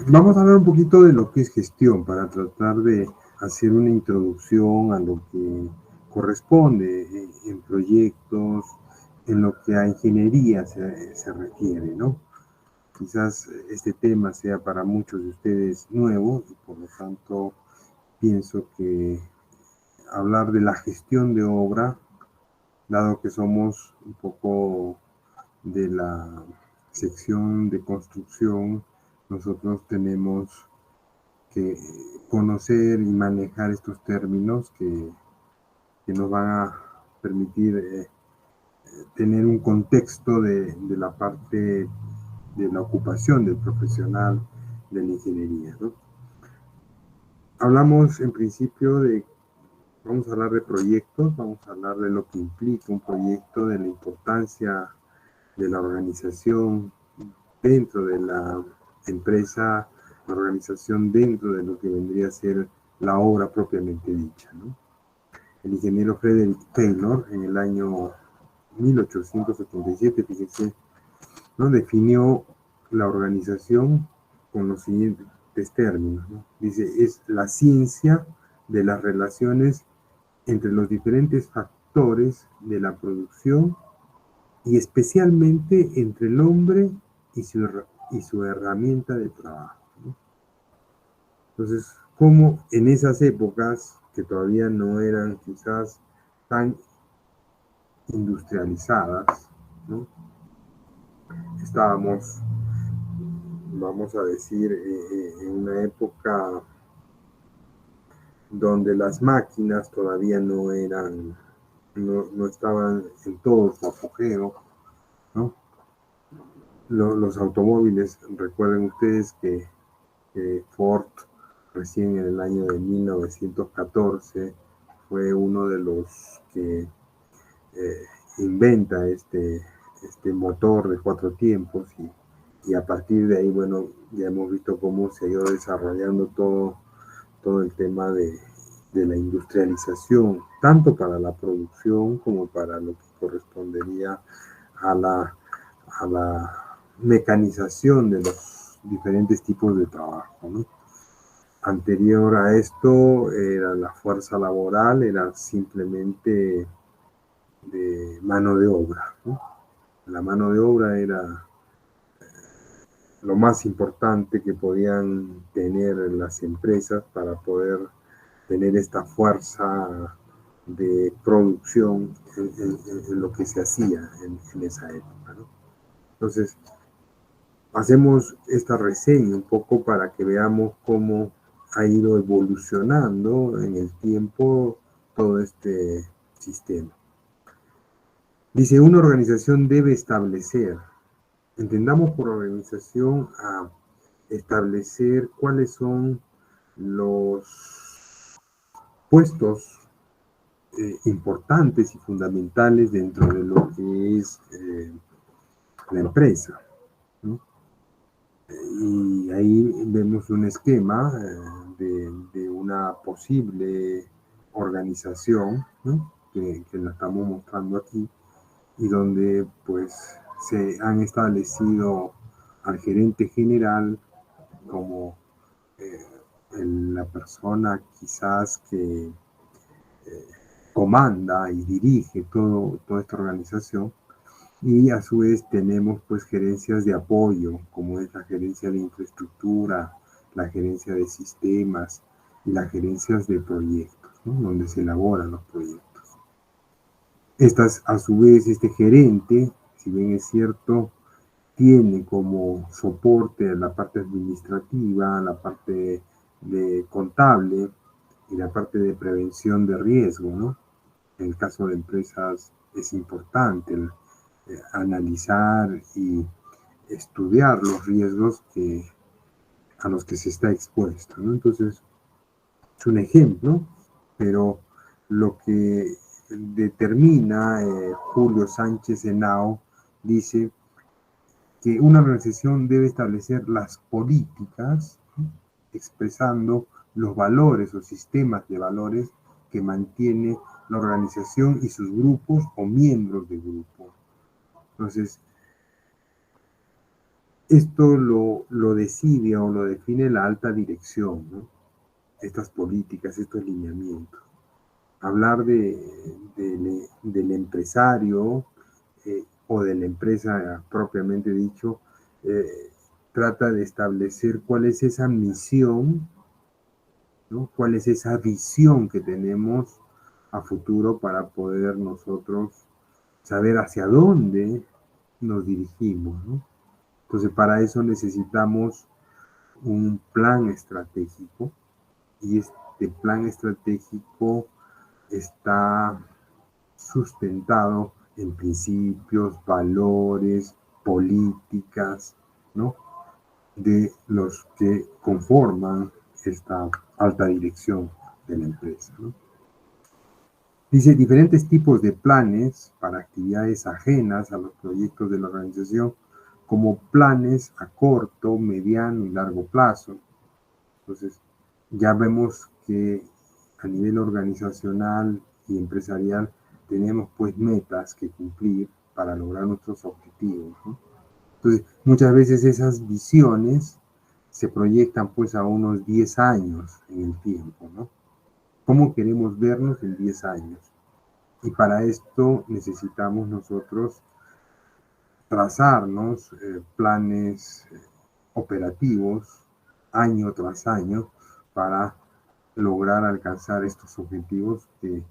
Vamos a hablar un poquito de lo que es gestión para tratar de hacer una introducción a lo que corresponde en proyectos, en lo que a ingeniería se refiere, ¿no? Quizás este tema sea para muchos de ustedes nuevo y por lo tanto pienso que hablar de la gestión de obra, dado que somos un poco de la sección de construcción, nosotros tenemos que conocer y manejar estos términos que nos van a permitir tener un contexto de la parte de la ocupación del profesional de la ingeniería, ¿no? Hablamos en principio vamos a hablar de proyectos, vamos a hablar de lo que implica un proyecto, de la importancia de la organización dentro de la empresa, la organización dentro de lo que vendría a ser la obra propiamente dicha, ¿no? El ingeniero Frederick Taylor, en el año 1877, fíjense, ¿no?, definió la organización con los siguientes términos, ¿no? Dice, es la ciencia de las relaciones entre los diferentes factores de la producción y especialmente entre el hombre y su herramienta de trabajo, ¿no? Entonces, como en esas épocas que todavía no eran quizás tan industrializadas, ¿no?, estábamos, vamos a decir, en una época donde las máquinas todavía no estaban en todo su apogeo, ¿no? Los automóviles, recuerden ustedes que Ford recién en el año de 1914 fue uno de los que inventa este motor de 4 tiempos y a partir de ahí, bueno, ya hemos visto cómo se ha ido desarrollando todo el tema de la industrialización, tanto para la producción como para lo que correspondería a la mecanización de los diferentes tipos de trabajo, ¿no? Anterior a esto era la fuerza laboral, era simplemente de mano de obra, ¿no? La mano de obra era lo más importante que podían tener las empresas para poder tener esta fuerza de producción en lo que se hacía en esa época, ¿no? Entonces, hacemos esta reseña un poco para que veamos cómo ha ido evolucionando en el tiempo todo este sistema. Dice, una organización debe establecer, entendamos por organización a establecer cuáles son los puestos importantes y fundamentales dentro de lo que es la empresa, ¿no? Y ahí vemos un esquema de una posible organización, ¿no?, que la estamos mostrando aquí, y donde pues se han establecido al gerente general como la persona quizás que comanda y dirige toda esta organización, y a su vez tenemos pues gerencias de apoyo, como es la gerencia de infraestructura, la gerencia de sistemas y las gerencias de proyectos, ¿no?, donde se elaboran los proyectos. Estas, a su vez, este gerente, si bien es cierto, tiene como soporte la parte administrativa, la parte de contable y la parte de prevención de riesgo, ¿no? En el caso de empresas es importante analizar y estudiar los riesgos a los que se está expuesto, ¿no? Entonces, es un ejemplo, pero lo que determina Julio Sánchez Henao dice que una organización debe establecer las políticas, ¿no?, expresando los valores o sistemas de valores que mantiene la organización y sus grupos o miembros de grupo. Entonces, Esto lo decide o lo define la alta dirección, ¿no? Estas políticas, estos lineamientos. Hablar del empresario o de la empresa propiamente dicho, eh, trata de establecer cuál es esa misión, ¿no? Cuál es esa visión que tenemos a futuro para poder nosotros saber hacia dónde nos dirigimos, ¿no? Entonces, para eso necesitamos un plan estratégico y este plan estratégico está sustentado en principios, valores, políticas, ¿no? De los que conforman esta alta dirección de la empresa, ¿no? Dice diferentes tipos de planes para actividades ajenas a los proyectos de la organización, como planes a corto, mediano y largo plazo. Entonces, ya vemos que a nivel organizacional y empresarial tenemos pues metas que cumplir para lograr nuestros objetivos, ¿no? Entonces, muchas veces esas visiones se proyectan pues a unos 10 años en el tiempo, ¿no? ¿Cómo queremos vernos en 10 años? Y para esto necesitamos nosotros trazarnos planes operativos año tras año para lograr alcanzar estos objetivos que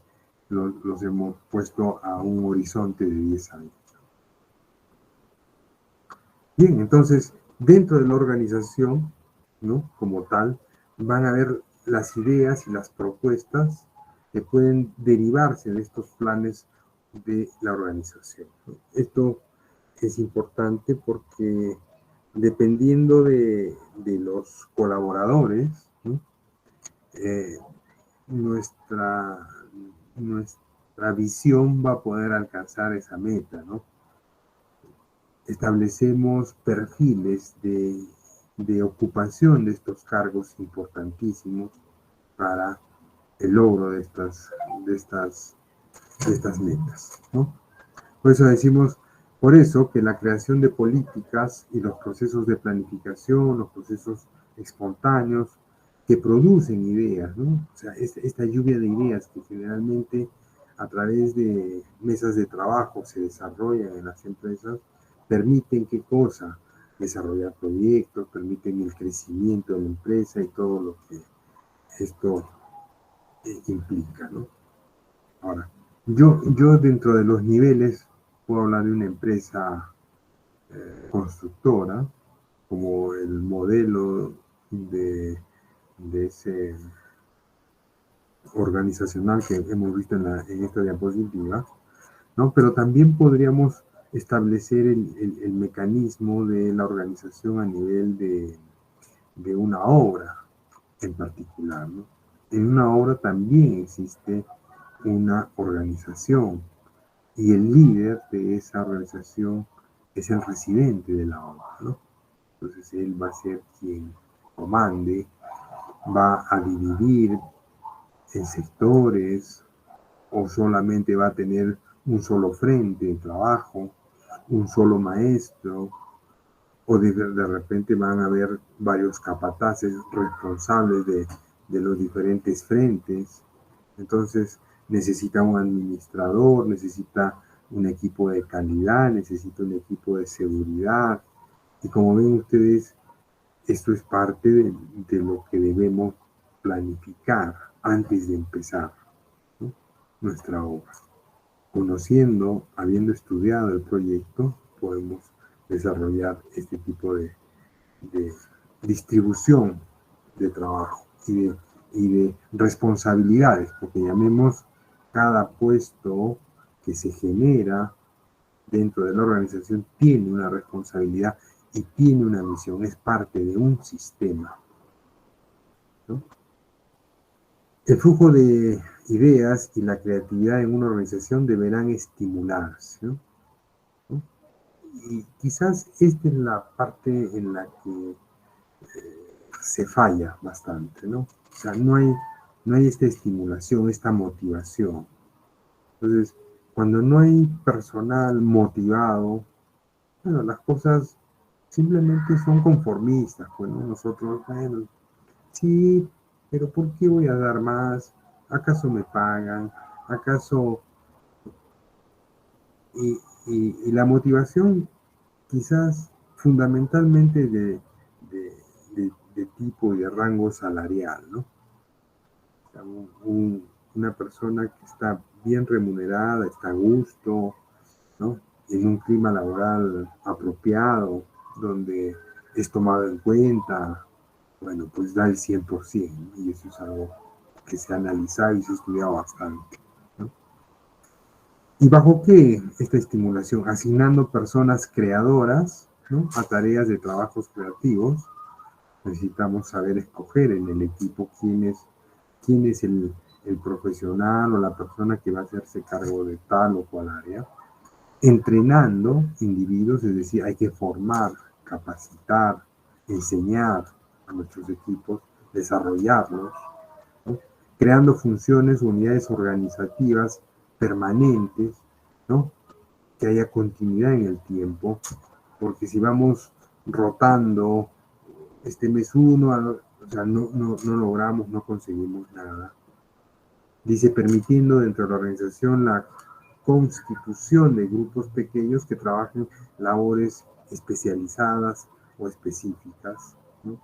los hemos puesto a un horizonte de 10 años. Bien, entonces, dentro de la organización, ¿no? Como tal, van a haber las ideas y las propuestas que pueden derivarse de estos planes de la organización, ¿no? Esto es importante porque dependiendo de los colaboradores, ¿no? eh, nuestra, nuestra visión va a poder alcanzar esa meta, ¿no? Establecemos perfiles de ocupación de estos cargos importantísimos para el logro de estas metas, ¿no? Por eso decimos, por eso que la creación de políticas y los procesos de planificación, los procesos espontáneos que producen ideas, ¿no? O sea, esta lluvia de ideas que generalmente a través de mesas de trabajo se desarrollan en las empresas, permiten qué cosa, desarrollar proyectos, permiten el crecimiento de la empresa y todo lo que esto implica, ¿no? Ahora, yo dentro de los niveles puedo hablar de una empresa constructora, como el modelo de ese organizacional que hemos visto en esta diapositiva, ¿no? Pero también podríamos establecer el mecanismo de la organización a nivel de una obra en particular, ¿no? En una obra también existe una organización y el líder de esa organización es el residente de la obra, ¿no? Entonces él va a ser quien comande, va a dividir en sectores o solamente va a tener un solo frente de trabajo, un solo maestro, o de repente van a haber varios capataces responsables de los diferentes frentes. Entonces necesita un administrador, necesita un equipo de calidad, necesita un equipo de seguridad. Y como ven ustedes, esto es parte de lo que debemos planificar antes de empezar, ¿no? Nuestra obra. Conociendo, habiendo estudiado el proyecto, podemos desarrollar este tipo de distribución de trabajo y de responsabilidades, porque llamemos cada puesto que se genera dentro de la organización tiene una responsabilidad y tiene una misión, es parte de un sistema, ¿no? El flujo de ideas y la creatividad en una organización deberán estimularse, ¿no? Y quizás esta es la parte en la que se falla bastante, ¿no? O sea, no hay esta estimulación, esta motivación. Entonces, cuando no hay personal motivado, bueno, las cosas simplemente son conformistas. Bueno, nosotros, bueno, sí, pero ¿por qué voy a dar más? ¿Acaso me pagan? ¿Acaso? Y, y la motivación quizás fundamentalmente de tipo y de rango salarial, ¿no? O sea, una persona que está bien remunerada, está a gusto, ¿no? En un clima laboral apropiado, donde es tomado en cuenta, bueno, pues da el 100%, y eso es algo que se ha analizado y se ha estudiado bastante, ¿no? ¿Y bajo qué esta estimulación? Asignando personas creadoras, ¿no?, a tareas de trabajos creativos. Necesitamos saber escoger en el equipo quién es el profesional o la persona que va a hacerse cargo de tal o cual área. Entrenando individuos, es decir, hay que formar, capacitar, enseñar a nuestros equipos, desarrollarlos, ¿no?, creando funciones, unidades organizativas permanentes, ¿no?, que haya continuidad en el tiempo, porque si vamos rotando este mes uno, o sea, no logramos, no conseguimos nada. Dice, permitiendo dentro de la organización la constitución de grupos pequeños que trabajen labores especializadas o específicas, ¿no?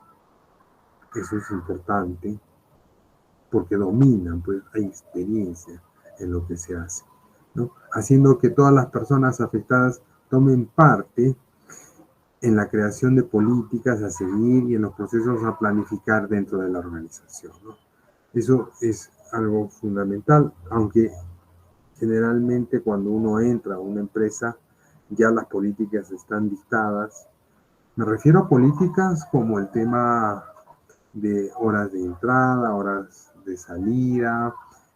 Eso es importante porque dominan, pues hay experiencia en lo que se hace, ¿no? Haciendo que todas las personas afectadas tomen parte en la creación de políticas a seguir y en los procesos a planificar dentro de la organización, ¿no? Eso es algo fundamental, aunque generalmente cuando uno entra a una empresa ya las políticas están dictadas. Me refiero a políticas como el tema de horas de entrada, horas de salida,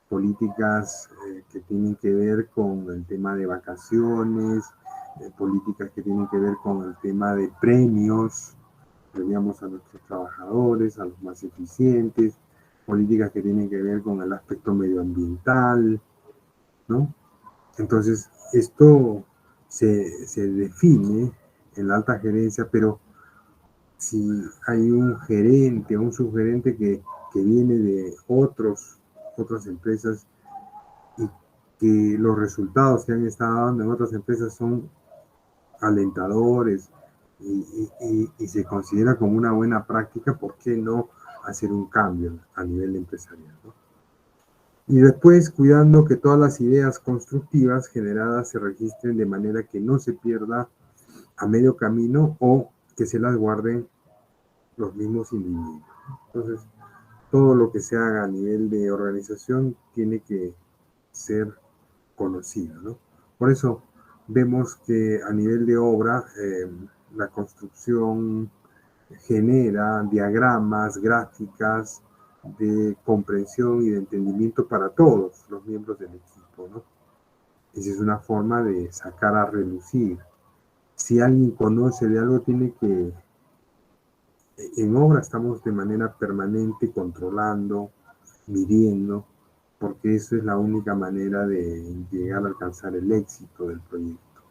políticas que tienen que ver con el tema de vacaciones, políticas que tienen que ver con el tema de premios, premiamos a nuestros trabajadores, a los más eficientes, políticas que tienen que ver con el aspecto medioambiental, ¿no? Entonces, esto se define en la alta gerencia, pero si hay un gerente o un subgerente que viene de otras empresas y que los resultados que han estado dando en otras empresas son alentadores y se considera como una buena práctica, ¿por qué no hacer un cambio a nivel empresarial, ¿no? Y después cuidando que todas las ideas constructivas generadas se registren de manera que no se pierda a medio camino o que se las guarden los mismos individuos. Entonces, todo lo que se haga a nivel de organización tiene que ser conocido, ¿no? Por eso vemos que a nivel de obra, la construcción genera diagramas, gráficas de comprensión y de entendimiento para todos los miembros del equipo, ¿no? Esa es una forma de sacar a relucir. Si alguien conoce de algo, tiene que... En obra estamos de manera permanente controlando, midiendo, porque eso es la única manera de llegar a alcanzar el éxito del proyecto.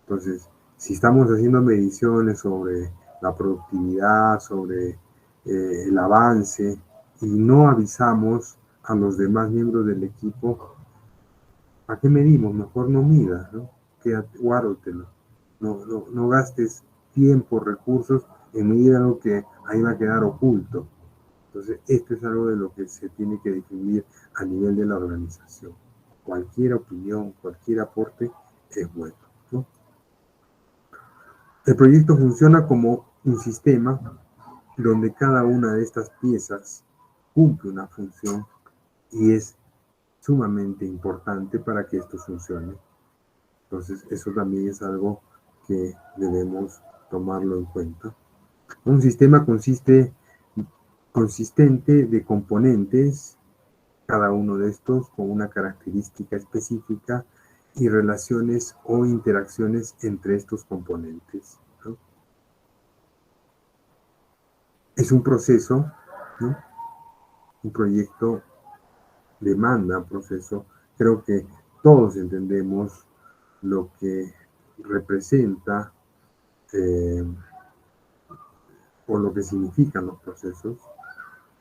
Entonces, si estamos haciendo mediciones sobre la productividad, sobre el avance, y no avisamos a los demás miembros del equipo, ¿a qué medimos? Mejor no midas, ¿no? Guárdatelo. No gastes tiempo, recursos en medir algo que ahí va a quedar oculto. Entonces, esto es algo de lo que se tiene que definir a nivel de la organización. Cualquier opinión, cualquier aporte es bueno, ¿no? El proyecto funciona como un sistema donde cada una de estas piezas cumple una función y es sumamente importante para que esto funcione. Entonces, eso también es algo que debemos tomarlo en cuenta. Un sistema consistente de componentes, cada uno de estos con una característica específica y relaciones o interacciones entre estos componentes, ¿no? Es un proceso, ¿no? Un proyecto demanda un proceso. Creo que todos entendemos lo que representa eh, o lo que significan los procesos,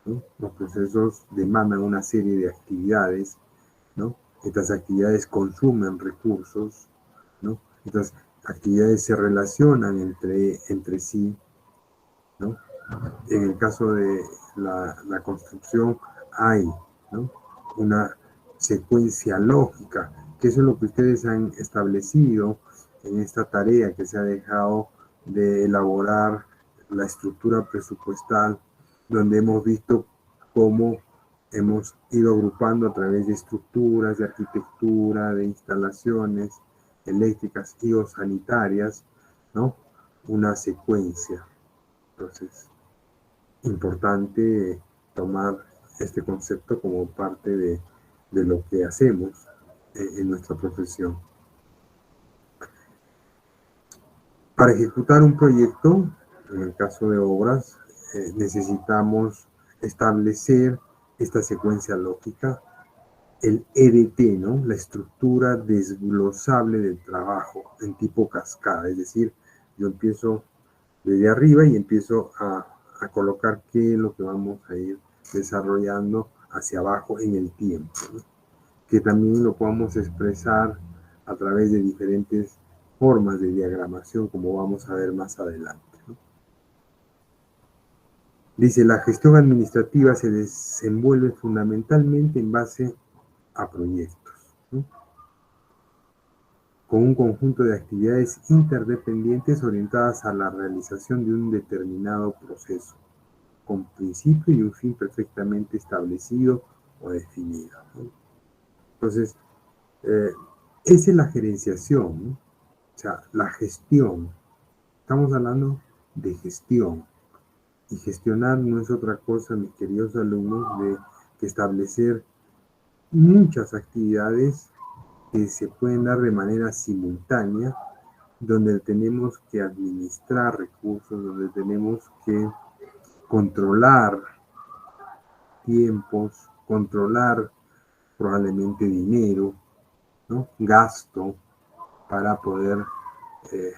¿no? Los procesos demandan una serie de actividades, ¿no? Estas actividades consumen recursos, ¿no? Estas actividades se relacionan entre sí, ¿no? En el caso de la construcción hay, ¿no? Una secuencia lógica, que eso es lo que ustedes han establecido en esta tarea que se ha dejado de elaborar la estructura presupuestal, donde hemos visto cómo hemos ido agrupando a través de estructuras, de arquitectura, de instalaciones eléctricas y o sanitarias, ¿no? Una secuencia. Entonces, importante tomar este concepto como parte de lo que hacemos en nuestra profesión. Para ejecutar un proyecto, en el caso de obras, necesitamos establecer esta secuencia lógica, el EDT, ¿no? La estructura desglosable del trabajo en tipo cascada, es decir, yo empiezo desde arriba y empiezo a colocar qué es lo que vamos a ir desarrollando hacia abajo en el tiempo, ¿no? Que también lo podamos expresar a través de diferentes formas de diagramación, como vamos a ver más adelante, ¿no? Dice, la gestión administrativa se desenvuelve fundamentalmente en base a proyectos, ¿no? Con un conjunto de actividades interdependientes orientadas a la realización de un determinado proceso, con principio y un fin perfectamente establecido o definido, ¿no? Entonces, eh, esa es la gerenciación, ¿no? O sea, la gestión. Estamos hablando de gestión. Y gestionar no es otra cosa, mis queridos alumnos, de que establecer muchas actividades que se pueden dar de manera simultánea, donde tenemos que administrar recursos, donde tenemos que controlar tiempos, controlar probablemente dinero, ¿no? Gasto, para poder eh,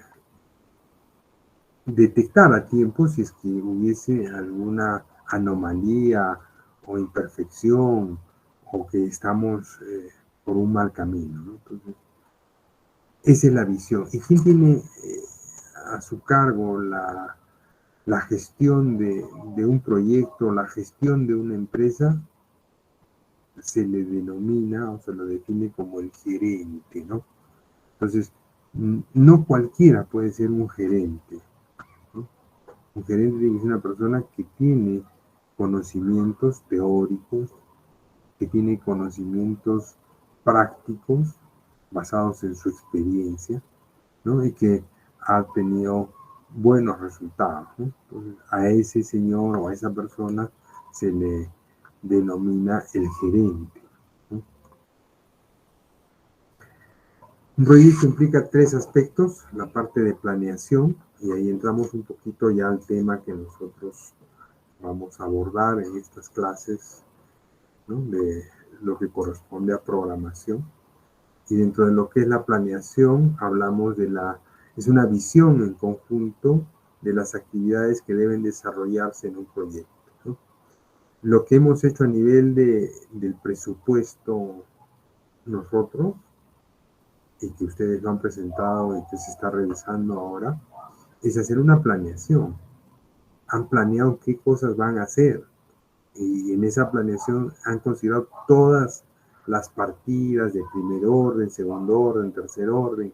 detectar a tiempo si es que hubiese alguna anomalía o imperfección o que estamos por un mal camino, ¿no? Entonces, esa es la visión. ¿Y quién tiene a su cargo la gestión de un proyecto, la gestión de una empresa? Se le denomina o se lo define como el gerente, ¿no? Entonces, no cualquiera puede ser un gerente, ¿no? Un gerente tiene que ser una persona que tiene conocimientos teóricos, que tiene conocimientos prácticos basados en su experiencia, ¿no? Y que ha tenido buenos resultados, ¿no? Entonces, a ese señor o a esa persona se le denomina el gerente, ¿no? Un proyecto implica tres aspectos: la parte de planeación, y ahí entramos un poquito ya al tema que nosotros vamos a abordar en estas clases, ¿no? De lo que corresponde a programación. Y dentro de lo que es la planeación, hablamos es una visión en conjunto de las actividades que deben desarrollarse en un proyecto, ¿no? Lo que hemos hecho a nivel del presupuesto nosotros, y que ustedes lo han presentado y que se está revisando ahora, es hacer una planeación. Han planeado qué cosas van a hacer y en esa planeación han considerado todas las partidas de primer orden, segundo orden, tercer orden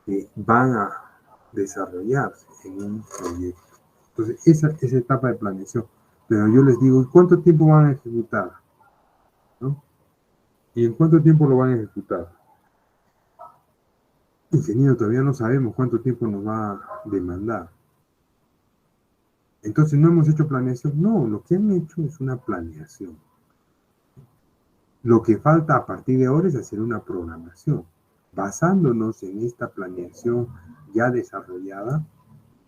que van a desarrollarse en un proyecto. Entonces, esa etapa de planeación. Pero yo les digo, ¿cuánto tiempo van a ejecutar? ¿No? ¿Y en cuánto tiempo lo van a ejecutar? Ingeniero, todavía no sabemos cuánto tiempo nos va a demandar. Entonces, ¿no hemos hecho planeación? No, lo que han hecho es una planeación. Lo que falta a partir de ahora es hacer una programación, basándonos en esta planeación ya desarrollada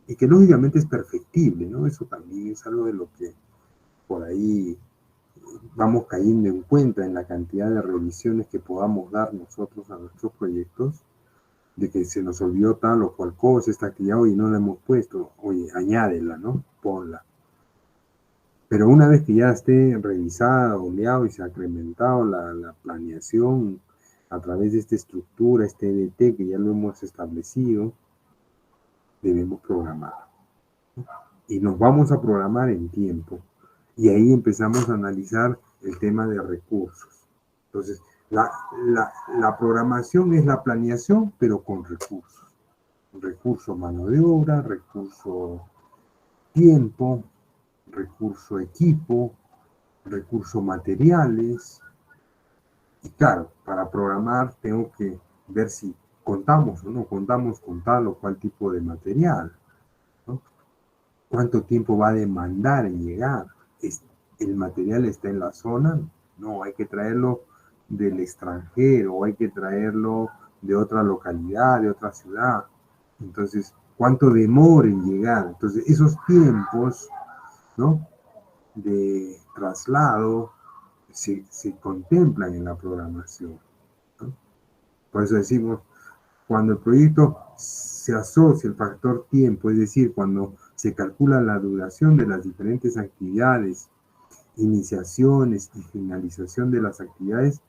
y que lógicamente es perfectible, ¿no? Eso también es algo de lo que por ahí vamos cayendo en cuenta en la cantidad de revisiones que podamos dar nosotros a nuestros proyectos, de que se nos olvidó tal o cual cosa, esta actividad, oye, no la hemos puesto, oye, añádela, ¿no? Ponla. Pero una vez que ya esté revisada, oleado y se ha incrementado la planeación a través de esta estructura, este EDT que ya lo hemos establecido, debemos programar. Y nos vamos a programar en tiempo. Y ahí empezamos a analizar el tema de recursos. Entonces, la programación es la planeación, pero con recursos. Recurso mano de obra, recurso tiempo, recurso equipo, recurso materiales. Y claro, para programar tengo que ver si contamos o no contamos con tal o cual tipo de material, ¿no? ¿Cuánto tiempo va a demandar en llegar? ¿El material está en la zona? No, hay que traerlo del extranjero, o hay que traerlo de otra localidad, de otra ciudad. Entonces, ¿cuánto demora en llegar? Entonces, esos tiempos, ¿no?, de traslado se contemplan en la programación, ¿no? Por eso decimos, cuando el proyecto se asocia el factor tiempo, es decir, cuando se calcula la duración de las diferentes actividades, iniciaciones y finalización de las actividades,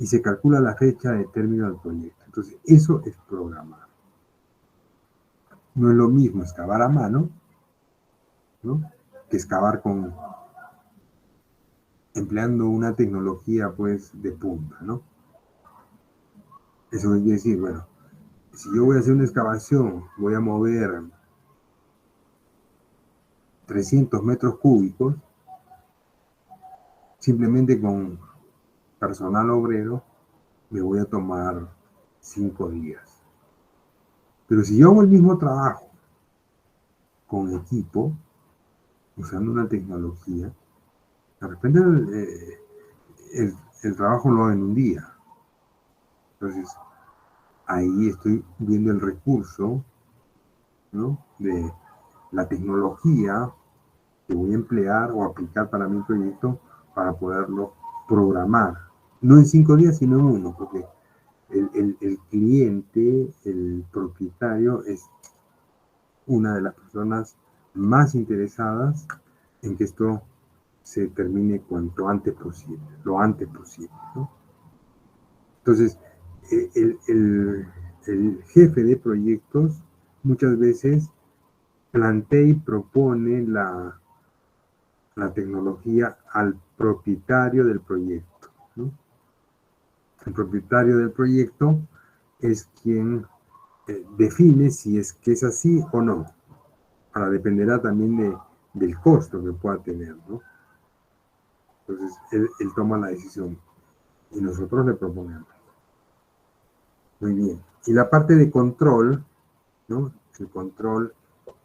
y se calcula la fecha de término del proyecto. Entonces, eso es programar. No es lo mismo excavar a mano, ¿no?, que excavar empleando una tecnología, pues, de punta, ¿no? Eso quiere decir, bueno, si yo voy a hacer una excavación, voy a mover 300 metros cúbicos, simplemente con personal obrero, me voy a tomar 5 días. Pero si yo hago el mismo trabajo con equipo, usando una tecnología, de repente el trabajo lo hago en un día. Entonces, ahí estoy viendo el recurso, ¿no?, de la tecnología que voy a emplear o aplicar para mi proyecto para poderlo programar. No en 5 días, sino en uno, porque el cliente, el propietario, es una de las personas más interesadas en que esto se termine cuanto antes posible, lo antes posible, ¿no? Entonces, el jefe de proyectos muchas veces plantea y propone la tecnología al propietario del proyecto, ¿no? El propietario del proyecto es quien define si es que es así o no. Ahora dependerá también del costo que pueda tener, ¿no? Entonces, él toma la decisión y nosotros le proponemos. Muy bien. Y la parte de control, ¿no?, el control,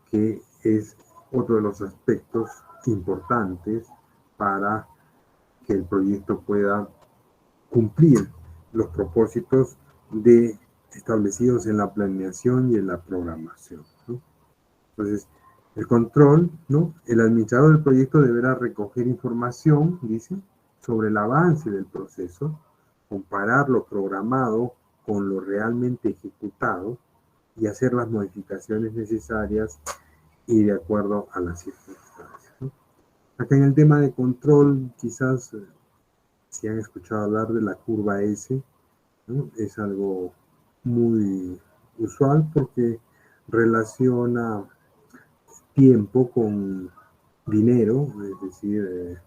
que es otro de los aspectos importantes para que el proyecto pueda cumplir los propósitos establecidos en la planeación y en la programación, ¿no? Entonces, el control, ¿no? El administrador del proyecto deberá recoger información, dice, sobre el avance del proceso, comparar lo programado con lo realmente ejecutado y hacer las modificaciones necesarias y de acuerdo a las circunstancias, ¿no? Acá en el tema de control, quizás si han escuchado hablar de la curva S, ¿no?, es algo muy usual porque relaciona tiempo con dinero, es decir,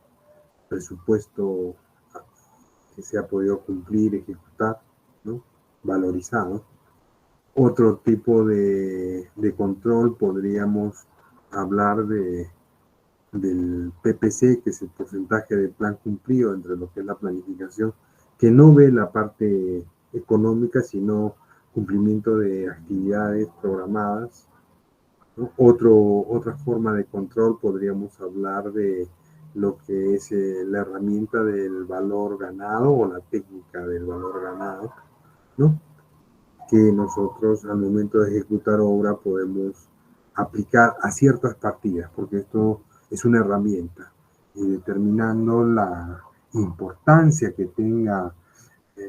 presupuesto que se ha podido cumplir, ejecutar, ¿no?, valorizado. Otro tipo de control podríamos hablar del PPC, que es el porcentaje de plan cumplido entre lo que es la planificación, que no ve la parte económica, sino cumplimiento de actividades programadas, ¿no? Otra forma de control podríamos hablar de lo que es la herramienta del valor ganado o la técnica del valor ganado, ¿no?, que nosotros al momento de ejecutar obra podemos aplicar a ciertas partidas, porque esto es una herramienta, y determinando la importancia que tenga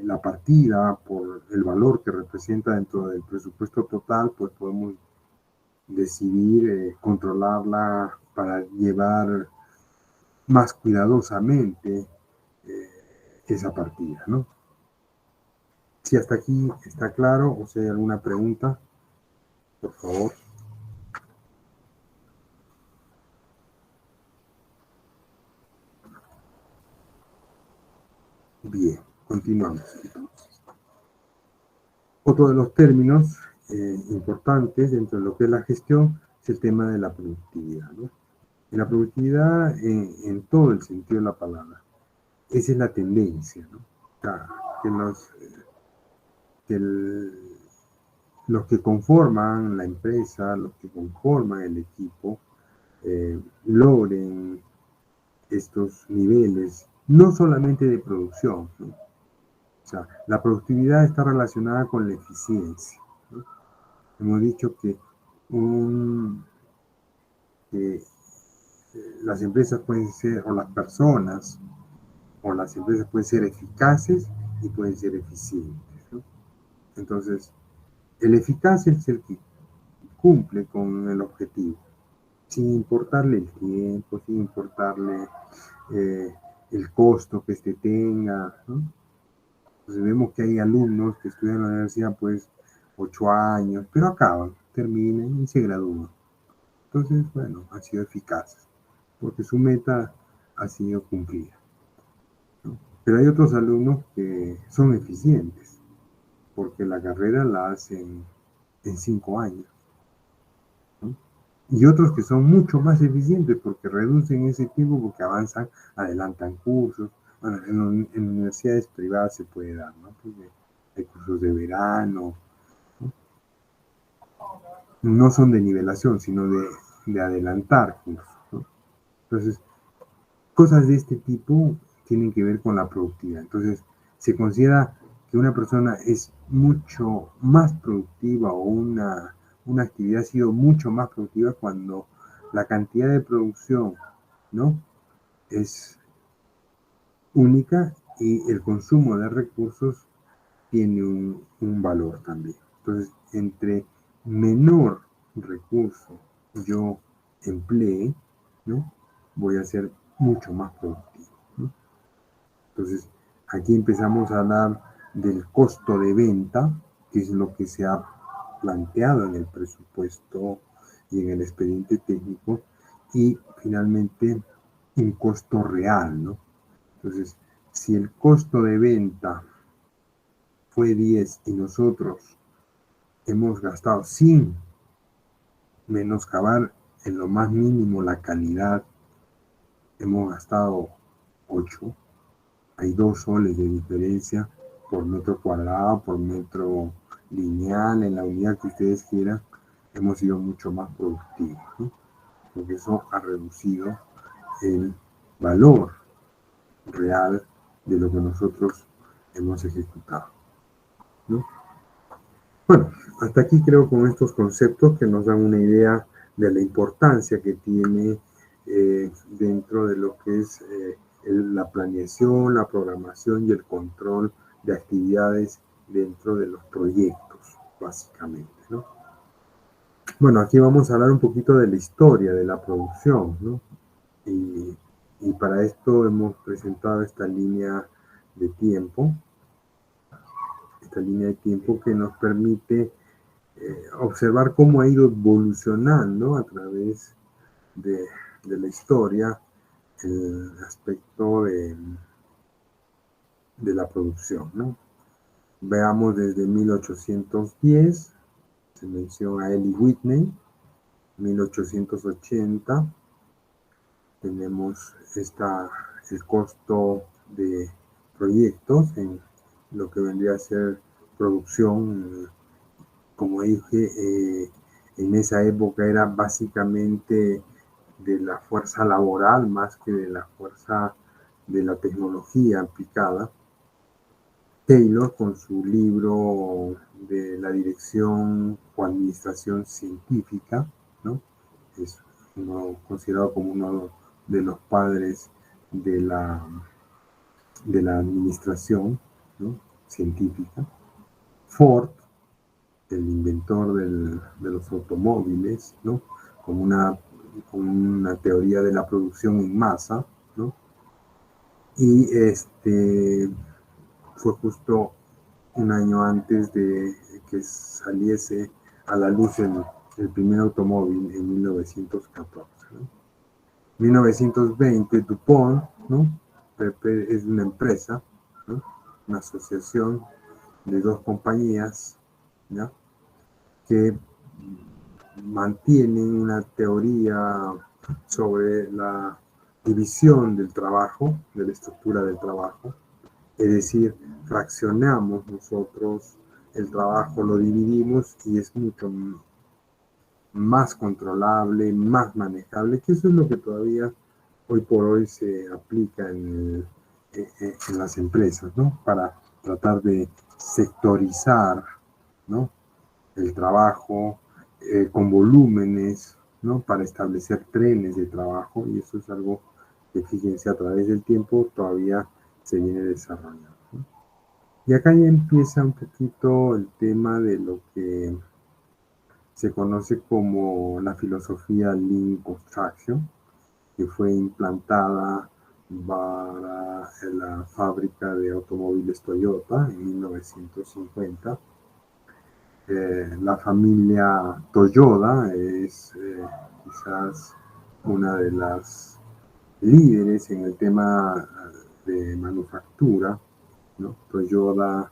la partida por el valor que representa dentro del presupuesto total, pues podemos decidir controlarla para llevar más cuidadosamente esa partida, ¿no? Si hasta aquí está claro o si hay alguna pregunta, por favor. Bien, continuamos. Otro de los términos importantes dentro de lo que es la gestión es el tema de la productividad, ¿no? Y la productividad en todo el sentido de la palabra. Esa es la tendencia, ¿no? O sea, que los que conforman la empresa, los que conforman el equipo, logren estos niveles, no solamente de producción, ¿no? O sea, la productividad está relacionada con la eficiencia, ¿no? Hemos dicho que, que las empresas pueden ser, o las personas, o las empresas pueden ser eficaces y pueden ser eficientes, ¿no? Entonces, el eficaz es el que cumple con el objetivo, sin importarle el tiempo, sin importarle eh, el costo que este tenga, ¿no? Entonces vemos que hay alumnos que estudian en la universidad pues 8 años, pero acaban, terminan y se gradúan. Entonces, bueno, han sido eficaces, porque su meta ha sido cumplida, ¿no? Pero hay otros alumnos que son eficientes, porque la carrera la hacen en 5 años, ¿no? Y otros que son mucho más eficientes porque reducen ese tiempo, porque avanzan, adelantan cursos. Bueno, en universidades privadas se puede dar, ¿no? Porque hay cursos de verano, ¿no? No son de nivelación, sino de adelantar cursos, ¿no? Entonces, cosas de este tipo tienen que ver con la productividad. Entonces, se considera que una persona es mucho más productiva o una actividad ha sido mucho más productiva cuando la cantidad de producción, ¿no?, es única y el consumo de recursos tiene un valor también. Entonces, entre menor recurso yo emplee, ¿no?, voy a ser mucho más productivo, ¿no? Entonces, aquí empezamos a hablar del costo de venta, que es lo que se ha planteado en el presupuesto y en el expediente técnico, y finalmente un costo real, ¿no? Entonces, si el costo de venta fue 10 y nosotros hemos gastado sin menoscabar en lo más mínimo la calidad, hemos gastado 8, hay 2 soles de diferencia por metro cuadrado, por metro lineal, en la unidad que ustedes quieran, hemos sido mucho más productivos, ¿no? Porque eso ha reducido el valor real de lo que nosotros hemos ejecutado, ¿no? Bueno, hasta aquí creo con estos conceptos que nos dan una idea de la importancia que tiene dentro de lo que es la planeación, la programación y el control de actividades dentro de los proyectos, básicamente, ¿no? Bueno, aquí vamos a hablar un poquito de la historia de la producción, ¿no? Y para esto hemos presentado esta línea de tiempo que nos permite observar cómo ha ido evolucionando a través de, de la historia el aspecto de la producción, ¿no? Veamos desde 1810, se menciona a Eli Whitney, 1880, tenemos el costo de proyectos en lo que vendría a ser producción. Como dije, en esa época era básicamente de la fuerza laboral más que de la fuerza de la tecnología aplicada. Taylor, con su libro de la dirección o administración científica, ¿no?, es considerado como uno de los padres de la administración, ¿no? científica. Ford, el inventor de los automóviles, ¿no? Con una teoría de la producción en masa, ¿no? Y fue justo un año antes de que saliese a la luz el primer automóvil en 1914, ¿no? 1920, DuPont, ¿no? Es una empresa, ¿no? Una asociación de dos compañías, ¿ya? Que mantienen una teoría sobre la división del trabajo, de la estructura del trabajo, es decir, fraccionamos nosotros el trabajo, lo dividimos y es mucho más controlable, más manejable, que eso es lo que todavía hoy por hoy se aplica en las empresas, ¿no? Para tratar de sectorizar, ¿no? El trabajo con volúmenes, ¿no? Para establecer trenes de trabajo, y eso es algo que, fíjense, a través del tiempo todavía se viene desarrollando, ¿no? Y acá ya empieza un poquito el tema de lo que se conoce como la filosofía Lean Construction, que fue implantada para la fábrica de automóviles Toyota en 1950. La familia Toyoda es quizás una de las líderes en el tema de manufactura, ¿no? Toyota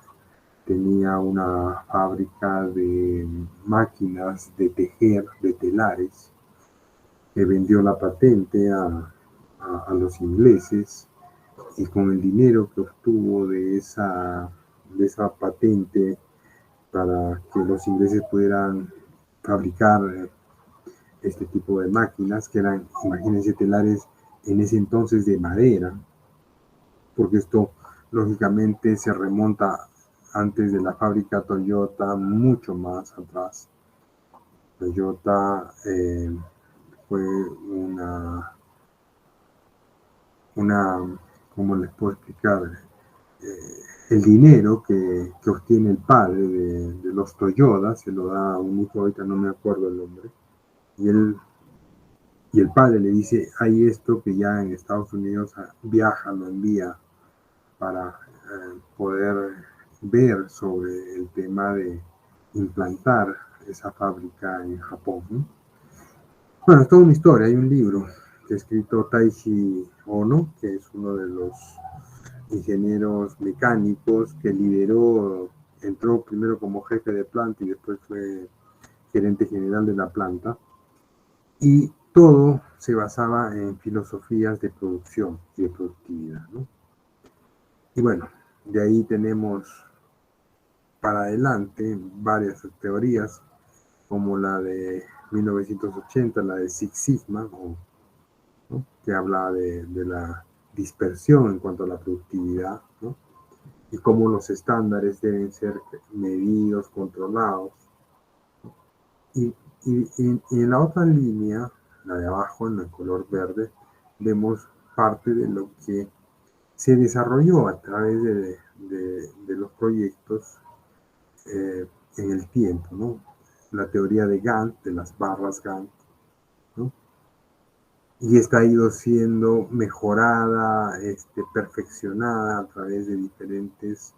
tenía una fábrica de máquinas de tejer, de telares, que vendió la patente a los ingleses, y con el dinero que obtuvo de esa patente para que los ingleses pudieran fabricar este tipo de máquinas, que eran, imagínense, telares en ese entonces de madera, porque esto lógicamente se remonta antes de la fábrica Toyota, mucho más atrás. Toyota fue ¿cómo les puedo explicar? El dinero que obtiene el padre de los Toyota se lo da a un hijo, ahorita no me acuerdo el nombre, y el padre le dice, hay esto que ya en Estados Unidos viaja, lo envía para poder ver sobre el tema de implantar esa fábrica en Japón, ¿no? Bueno, es toda una historia, hay un libro que ha escrito Taishi Ono, que es uno de los ingenieros mecánicos que lideró, entró primero como jefe de planta y después fue gerente general de la planta, y todo se basaba en filosofías de producción y de productividad, ¿no? Y bueno, de ahí tenemos para adelante varias teorías, como la de 1980, la de Six Sigma, ¿no? Que habla de la dispersión en cuanto a la productividad, ¿no? Y cómo los estándares deben ser medidos, controlados. Y, y en la otra línea, la de abajo, en el color verde, vemos parte de lo que se desarrolló a través de los proyectos en el tiempo, ¿no? La teoría de Gantt, de las barras Gantt, ¿no? Y esta ha ido siendo mejorada, perfeccionada a través de diferentes,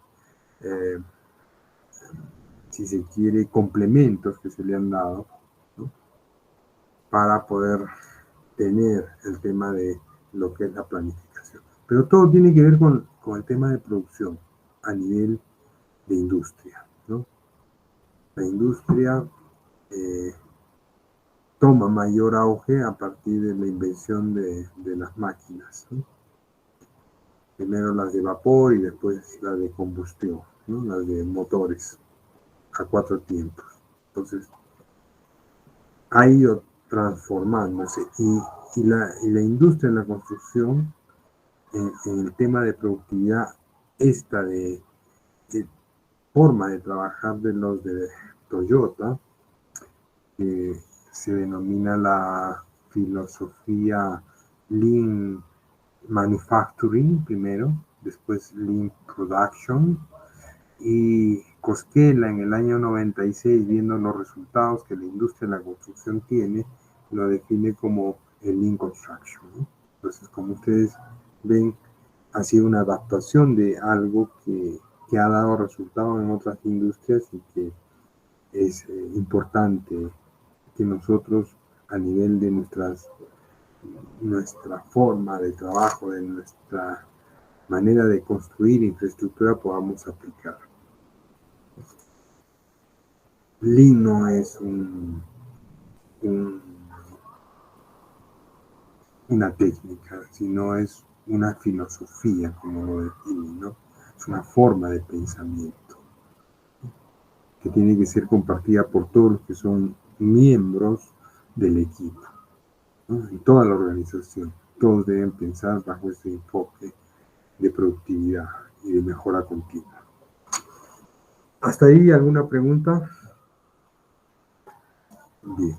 eh, si se quiere, complementos que se le han dado, ¿no? Para poder tener el tema de lo que es la planificación. Pero todo tiene que ver con el tema de producción a nivel de industria, ¿no? La industria toma mayor auge a partir de la invención de las máquinas, ¿no? Primero las de vapor y después las de combustión, ¿no? Las de motores a cuatro tiempos. Entonces, ha ido transformándose, y la industria en la construcción, en el tema de productividad, esta de forma de trabajar de los de Toyota, que se denomina la filosofía Lean Manufacturing primero, después Lean Production, Y Cosquela en el año 96, viendo los resultados que la industria de la construcción tiene, lo define como el Lean Construction, ¿no? Entonces, como ustedes ven, ha sido una adaptación de algo que ha dado resultados en otras industrias y que es importante que nosotros, a nivel de nuestra forma de trabajo, de nuestra manera de construir infraestructura, podamos aplicar. Lean no es un, una técnica, sino es una filosofía, como lo definen, ¿no? Es una forma de pensamiento que tiene que ser compartida por todos los que son miembros del equipo, ¿no? En toda la organización. Todos deben pensar bajo ese enfoque de productividad y de mejora continua. ¿Hasta ahí alguna pregunta? Bien.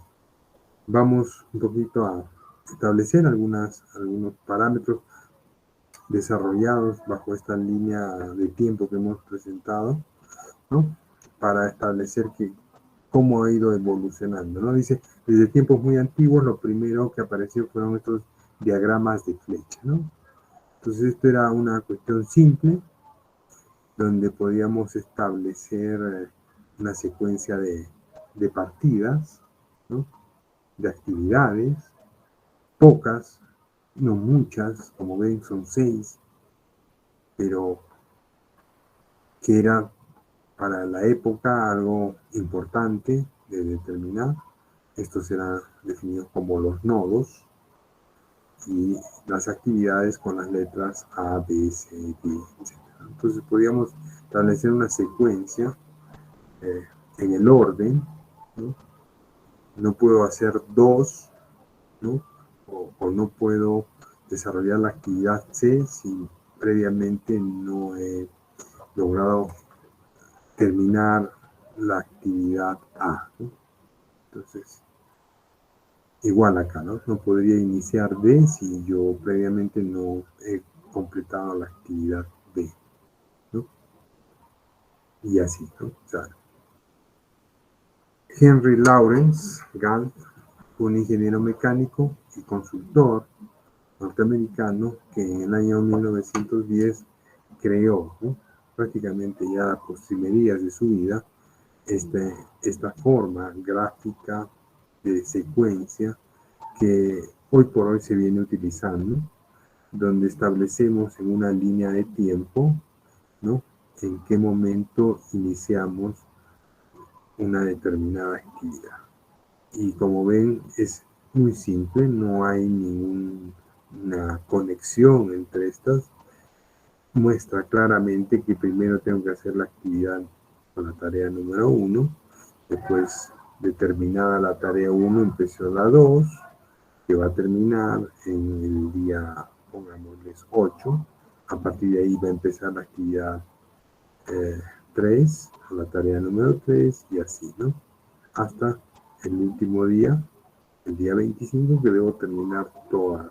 Vamos un poquito a establecer algunos parámetros desarrollados bajo esta línea de tiempo que hemos presentado, ¿no? Para establecer cómo ha ido evolucionando, ¿no? Dice, desde tiempos muy antiguos, lo primero que apareció fueron estos diagramas de flecha, ¿no? Entonces, esto era una cuestión simple, donde podíamos establecer una secuencia de partidas, ¿no? De actividades, pocas, no muchas, como ven son 6, pero que era para la época algo importante de determinar. Estos eran definidos como los nodos y las actividades con las letras A, B, C, D, etc. Entonces podíamos establecer una secuencia en el orden, ¿no? No puedo hacer 2, ¿no? O no puedo desarrollar la actividad C si previamente no he logrado terminar la actividad A, ¿no? Entonces, igual acá, ¿no? No podría iniciar D si yo previamente no he completado la actividad B, ¿no? Y así, ¿no? O sea, Henry Lawrence Galt, un ingeniero mecánico y consultor norteamericano que en el año 1910 creó, ¿no? Prácticamente ya a postrimerías de su vida, esta forma gráfica de secuencia que hoy por hoy se viene utilizando, donde establecemos en una línea de tiempo, ¿no? En qué momento iniciamos una determinada actividad. Y como ven, es muy simple, no hay ninguna conexión entre estas. Muestra claramente que primero tengo que hacer la actividad con la tarea número 1, después determinada la tarea 1, empezó la 2, que va a terminar en el día, pongámosles 8, a partir de ahí va a empezar la actividad 3, la tarea número 3 y así, ¿no? Hasta el último día, el día 25, que debo terminar todas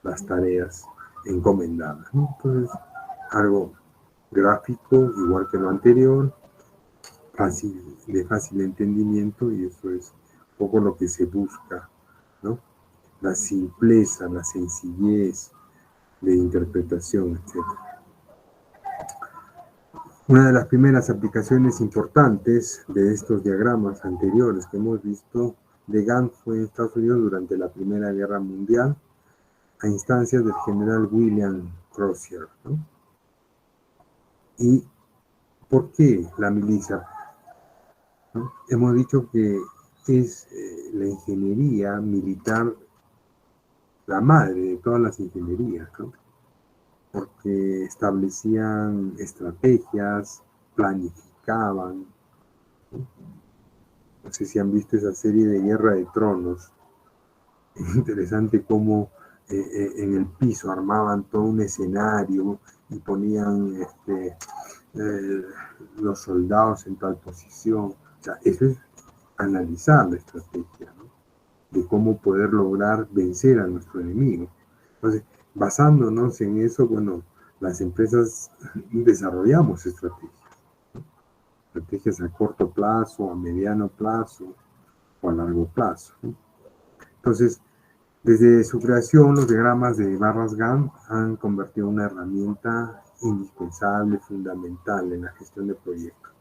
las tareas encomendadas, ¿no? Entonces, algo gráfico, igual que lo anterior, de fácil entendimiento, y eso es un poco lo que se busca, ¿no? La simpleza, la sencillez de interpretación, etc. Una de las primeras aplicaciones importantes de estos diagramas anteriores que hemos visto de Gantt fue en Estados Unidos durante la Primera Guerra Mundial, a instancias del general William Crozier, ¿no? ¿Y por qué la milicia? ¿No? Hemos dicho que es la ingeniería militar la madre de todas las ingenierías, ¿no? Porque establecían estrategias, planificaban, ¿no? No sé si han visto esa serie de Guerra de Tronos. Es interesante cómo en el piso armaban todo un escenario y ponían los soldados en tal posición. O sea, eso es analizar la estrategia, ¿no? De cómo poder lograr vencer a nuestro enemigo. Entonces, basándonos en eso, bueno, las empresas desarrollamos estrategias. estrategias a corto plazo, a mediano plazo o a largo plazo, ¿no? Entonces, desde su creación, los diagramas de barras Gantt han convertido en una herramienta indispensable, fundamental en la gestión de proyectos.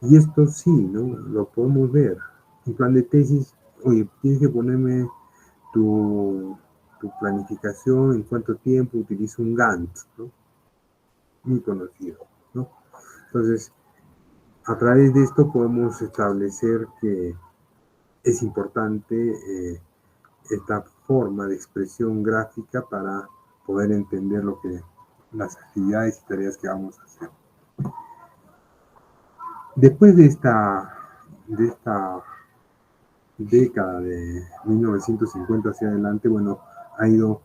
Y esto sí, ¿no? Lo podemos ver. Un plan de tesis, oye, tienes que ponerme tu, tu planificación, en cuánto tiempo utilizo un Gantt, ¿no? Muy conocido, ¿no? Entonces, a través de esto podemos establecer que es importante esta forma de expresión gráfica para poder entender lo que las actividades y tareas que vamos a hacer. Después de esta década de 1950 hacia adelante, bueno, ha ido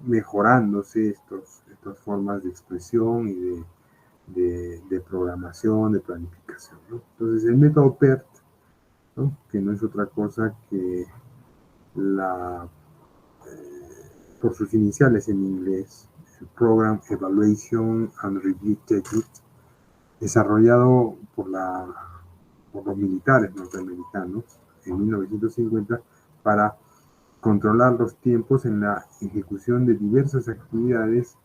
mejorándose estas formas de expresión y de programación, de planificación, ¿no? Entonces, el método PERT, ¿no? Que no es otra cosa que por sus iniciales en inglés, el Program Evaluation and Review Technique, desarrollado por los militares norteamericanos en 1950 para controlar los tiempos en la ejecución de diversas actividades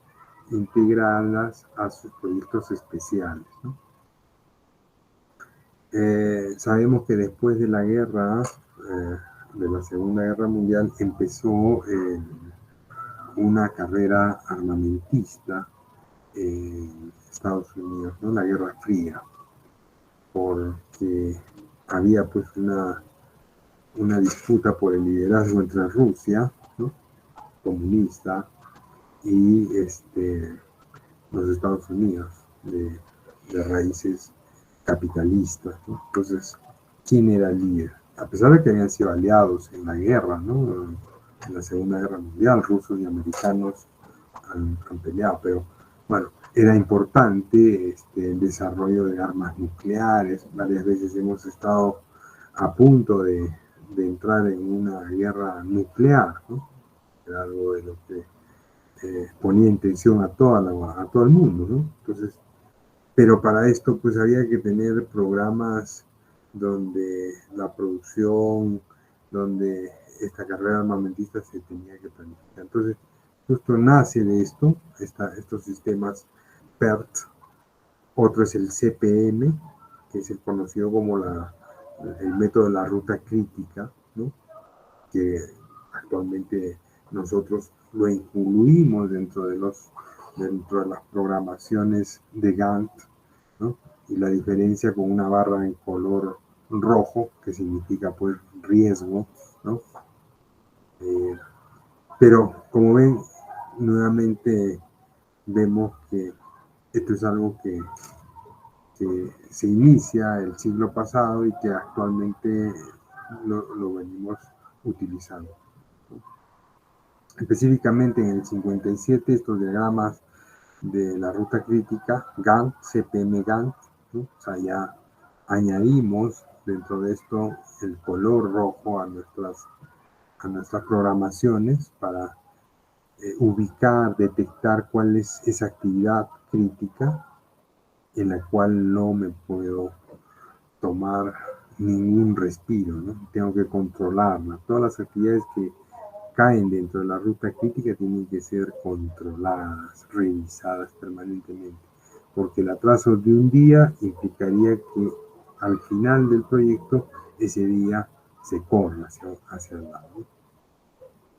integradas a sus proyectos especiales, ¿no? Sabemos que después de la guerra, de la Segunda Guerra Mundial, empezó una carrera armamentista en Estados Unidos, ¿no? La Guerra Fría, porque había pues una disputa por el liderazgo entre Rusia, ¿no? Comunista, y los Estados Unidos, de raíces capitalistas, ¿no? Entonces, ¿quién era el líder? A pesar de que habían sido aliados en la guerra, ¿no? En la Segunda Guerra Mundial, rusos y americanos han peleado, pero bueno, era importante el desarrollo de armas nucleares. Varias veces hemos estado a punto de entrar en una guerra nuclear, ¿no? Era algo de lo que ponía en tensión a todo el mundo, ¿no? Entonces, pero para esto pues había que tener programas donde la producción, donde esta carrera armamentista se tenía que planificar. Entonces, justo nace de estos sistemas PERT. Otro es el CPM, que es el conocido como el método de la ruta crítica, ¿no? Que actualmente nosotros lo incluimos dentro de las programaciones de Gantt, ¿no? Y la diferencia con una barra en color rojo, que significa pues riesgo, ¿no? Eh, pero como ven, nuevamente vemos que esto es algo que se inicia el siglo pasado y que actualmente lo venimos utilizando. Específicamente en el 57, estos diagramas de la ruta crítica, Gantt, CPM Gantt, ¿no? O sea, ya añadimos dentro de esto el color rojo a nuestras programaciones para ubicar, detectar cuál es esa actividad crítica en la cual no me puedo tomar ningún respiro, ¿no? Tengo que controlarla. Todas las actividades que caen dentro de la ruta crítica tienen que ser controladas, revisadas permanentemente, porque el atraso de un día implicaría que al final del proyecto ese día se corra hacia el lado.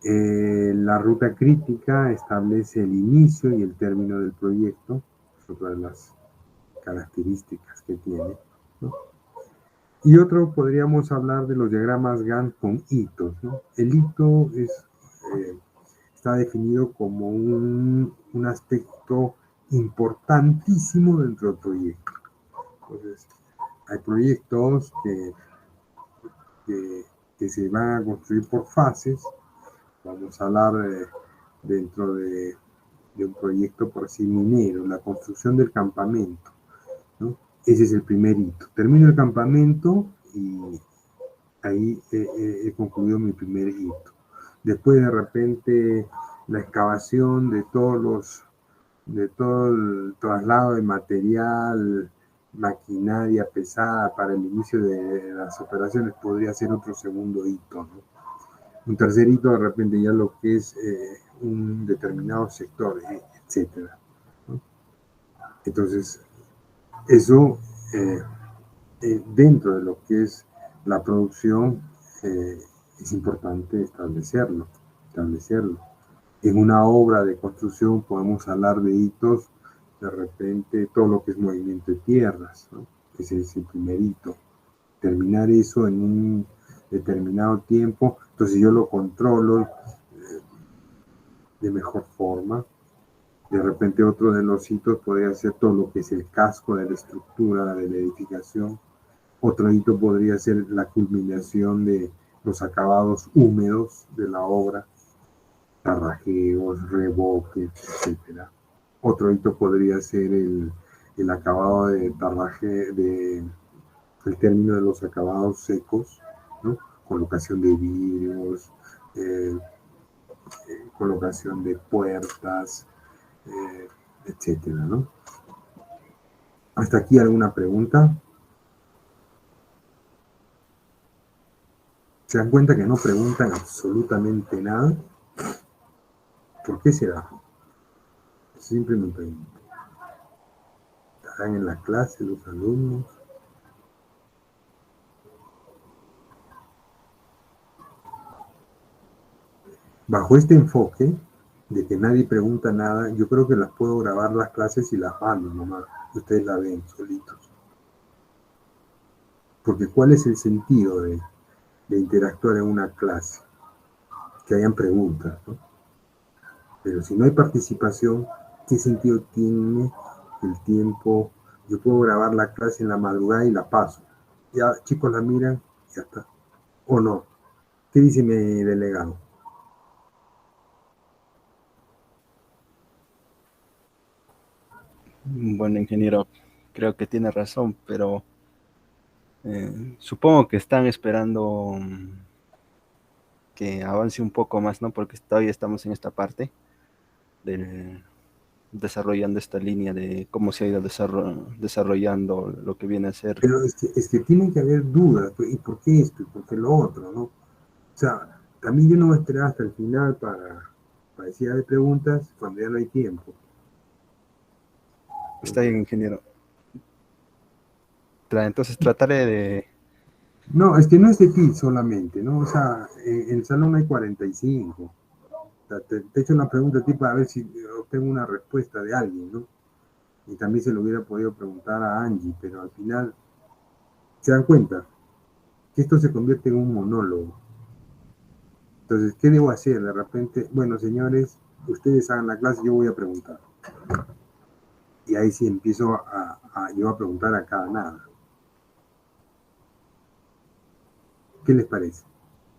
La ruta crítica establece el inicio y el término del proyecto, es otra de las características que tiene, ¿no? Y otro, podríamos hablar de los diagramas Gantt con hitos, ¿no? El hito está definido como un aspecto importantísimo dentro del proyecto. Entonces, hay proyectos que se van a construir por fases. Vamos a hablar dentro de un proyecto por así minero, la construcción del campamento, ¿no? Ese es el primer hito. Termino el campamento y ahí he concluido mi primer hito. Después de repente la excavación de todo el traslado de material maquinaria pesada para el inicio de las operaciones podría ser otro segundo hito, ¿no? Un tercer hito de repente ya lo que es un determinado sector, etcétera, ¿no? Entonces, eso dentro de lo que es la producción es importante establecerlo. En una obra de construcción podemos hablar de hitos, de repente todo lo que es movimiento de tierras, ¿no? Ese es el primer hito. Terminar eso en un determinado tiempo, entonces yo lo controlo de mejor forma. De repente otro de los hitos podría ser todo lo que es el casco de la estructura de la edificación. Otro hito podría ser la culminación de los acabados húmedos de la obra, tarrajeos, revoques, etcétera. Otro hito podría ser el acabado de tarraje, el término de los acabados secos, ¿no? Colocación de vidrios, colocación de puertas, etcétera, ¿no? ¿Hasta aquí alguna pregunta? ¿Se dan cuenta que no preguntan absolutamente nada? ¿Por qué será? Siempre me pregunto. ¿Estarán en la clase los alumnos? Bajo este enfoque de que nadie pregunta nada, yo creo que las puedo grabar las clases y las mando nomás. Ustedes la ven solitos. Porque ¿cuál es el sentido de interactuar en una clase? Que hayan preguntas, ¿no? Pero si no hay participación, ¿qué sentido tiene el tiempo? Yo puedo grabar la clase en la madrugada y la paso. Ya chicos la miran, ya está. ¿O no? ¿Qué dice mi delegado? Bueno, ingeniero, creo que tiene razón, pero supongo que están esperando que avance un poco más, ¿no? Porque todavía estamos en esta parte del desarrollando esta línea de cómo se ha ido desarrollando lo que viene a ser. Pero es que tienen que haber dudas. ¿Y por qué esto? ¿Y por qué lo otro? ¿No? O sea, también yo no voy a esperar hasta el final para decir hay preguntas cuando ya no hay tiempo. Está bien, ingeniero. Entonces trataré de... No, es que no es de ti solamente, ¿no? O sea, en el salón hay 45. O sea, te echo una pregunta a ti para ver si obtengo una respuesta de alguien, ¿no? Y también se lo hubiera podido preguntar a Angie, pero al final se dan cuenta que esto se convierte en un monólogo. Entonces, ¿qué debo hacer? De repente, bueno, señores, ustedes hagan la clase, yo voy a preguntar. Y ahí sí empiezo yo a preguntar a cada nada. ¿Qué les parece?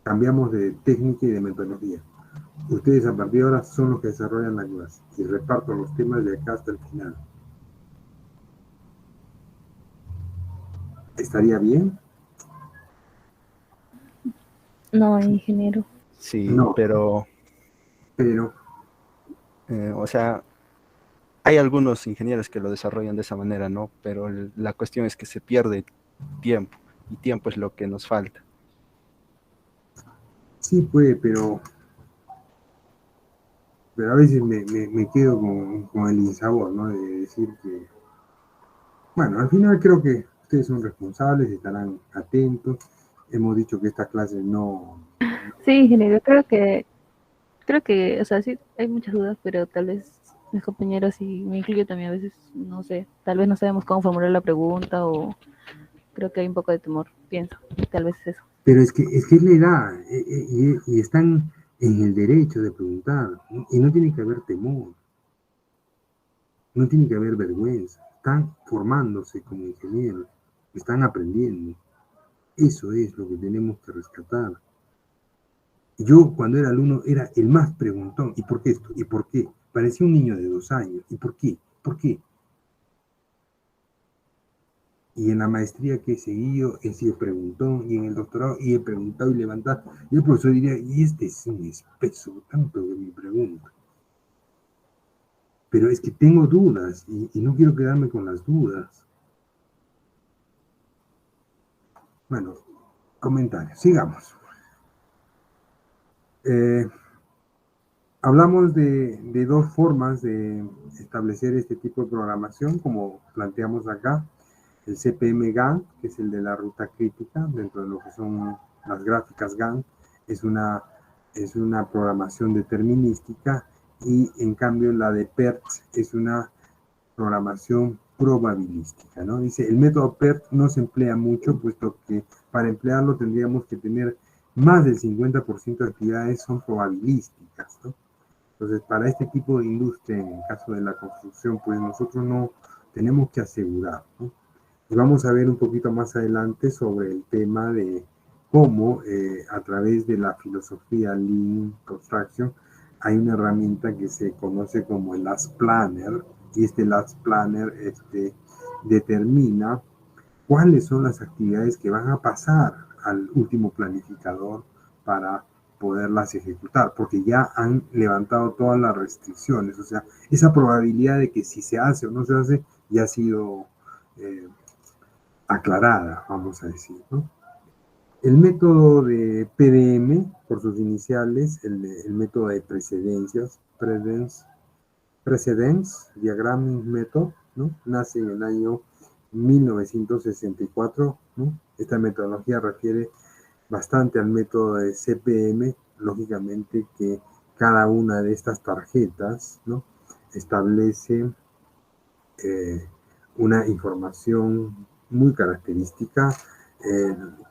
Cambiamos de técnica y de metodología. Ustedes a partir de ahora son los que desarrollan la clase y reparto los temas de acá hasta el final. ¿Estaría bien? No, ingeniero. Sí, No, pero o sea, hay algunos ingenieros que lo desarrollan de esa manera, ¿no? Pero la cuestión es que se pierde tiempo y tiempo es lo que nos falta. sí puede, pero a veces me quedo con el insabor, ¿no? De decir que, bueno, al final creo que ustedes son responsables, estarán atentos. Hemos dicho que esta clase no. Sí, ingeniero, creo que, o sea, sí, hay muchas dudas, pero tal vez mis compañeros y me incluyo también a veces, no sé, tal vez no sabemos cómo formular la pregunta o creo que hay un poco de temor, pienso, tal vez es eso. Pero es que es la edad, y están en el derecho de preguntar, y no tiene que haber temor, no tiene que haber vergüenza, están formándose como ingenieros, están aprendiendo. Eso es lo que tenemos que rescatar. Yo cuando era alumno era el más preguntón, ¿y por qué esto? ¿Y por qué? Parecía un niño de 2 años, ¿y por qué? ¿Por qué? Y en la maestría que he seguido, he sido preguntón, y en el doctorado, y he preguntado y levantado. Y el profesor diría, y este es un espeso, tanto que me pregunta. Pero es que tengo dudas, y no quiero quedarme con las dudas. Bueno, comentarios, sigamos. Hablamos de dos formas de establecer este tipo de programación, como planteamos acá. El CPM GAN, que es el de la ruta crítica, dentro de lo que son las gráficas GAN, es una programación determinística, y en cambio la de PERT es una programación probabilística, ¿no? Dice, el método PERT no se emplea mucho, puesto que para emplearlo tendríamos que tener más del 50% de actividades son probabilísticas, ¿no? Entonces, para este tipo de industria, en el caso de la construcción, pues nosotros no tenemos que asegurar, ¿no? Y vamos a ver un poquito más adelante sobre el tema de cómo a través de la filosofía Lean Construction hay una herramienta que se conoce como el Last Planner, y este Last Planner determina cuáles son las actividades que van a pasar al último planificador para poderlas ejecutar, porque ya han levantado todas las restricciones, o sea, esa probabilidad de que si se hace o no se hace ya ha sido aclarada, vamos a decir, ¿no? El método de PDM, por sus iniciales, el método de precedencias, Precedence Diagramming Method, ¿no? Nace en el año 1964, ¿no? Esta metodología refiere bastante al método de CPM, lógicamente que cada una de estas tarjetas, ¿no? establece una información muy característica.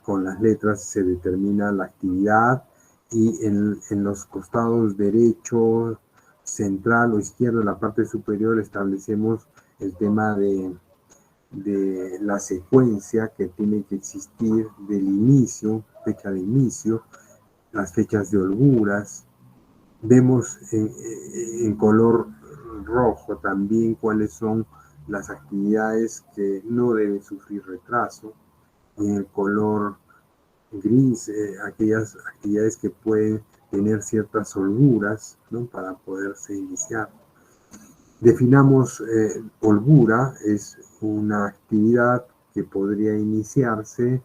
Con las letras se determina la actividad, y en los costados derecho, central o izquierdo, en la parte superior, establecemos el tema de la secuencia que tiene que existir del inicio, fecha de inicio, las fechas de holguras. Vemos en color rojo también cuáles son las actividades que no deben sufrir retraso, y en el color gris aquellas actividades que pueden tener ciertas holguras, ¿no? para poderse iniciar. Definamos holgura, es una actividad que podría iniciarse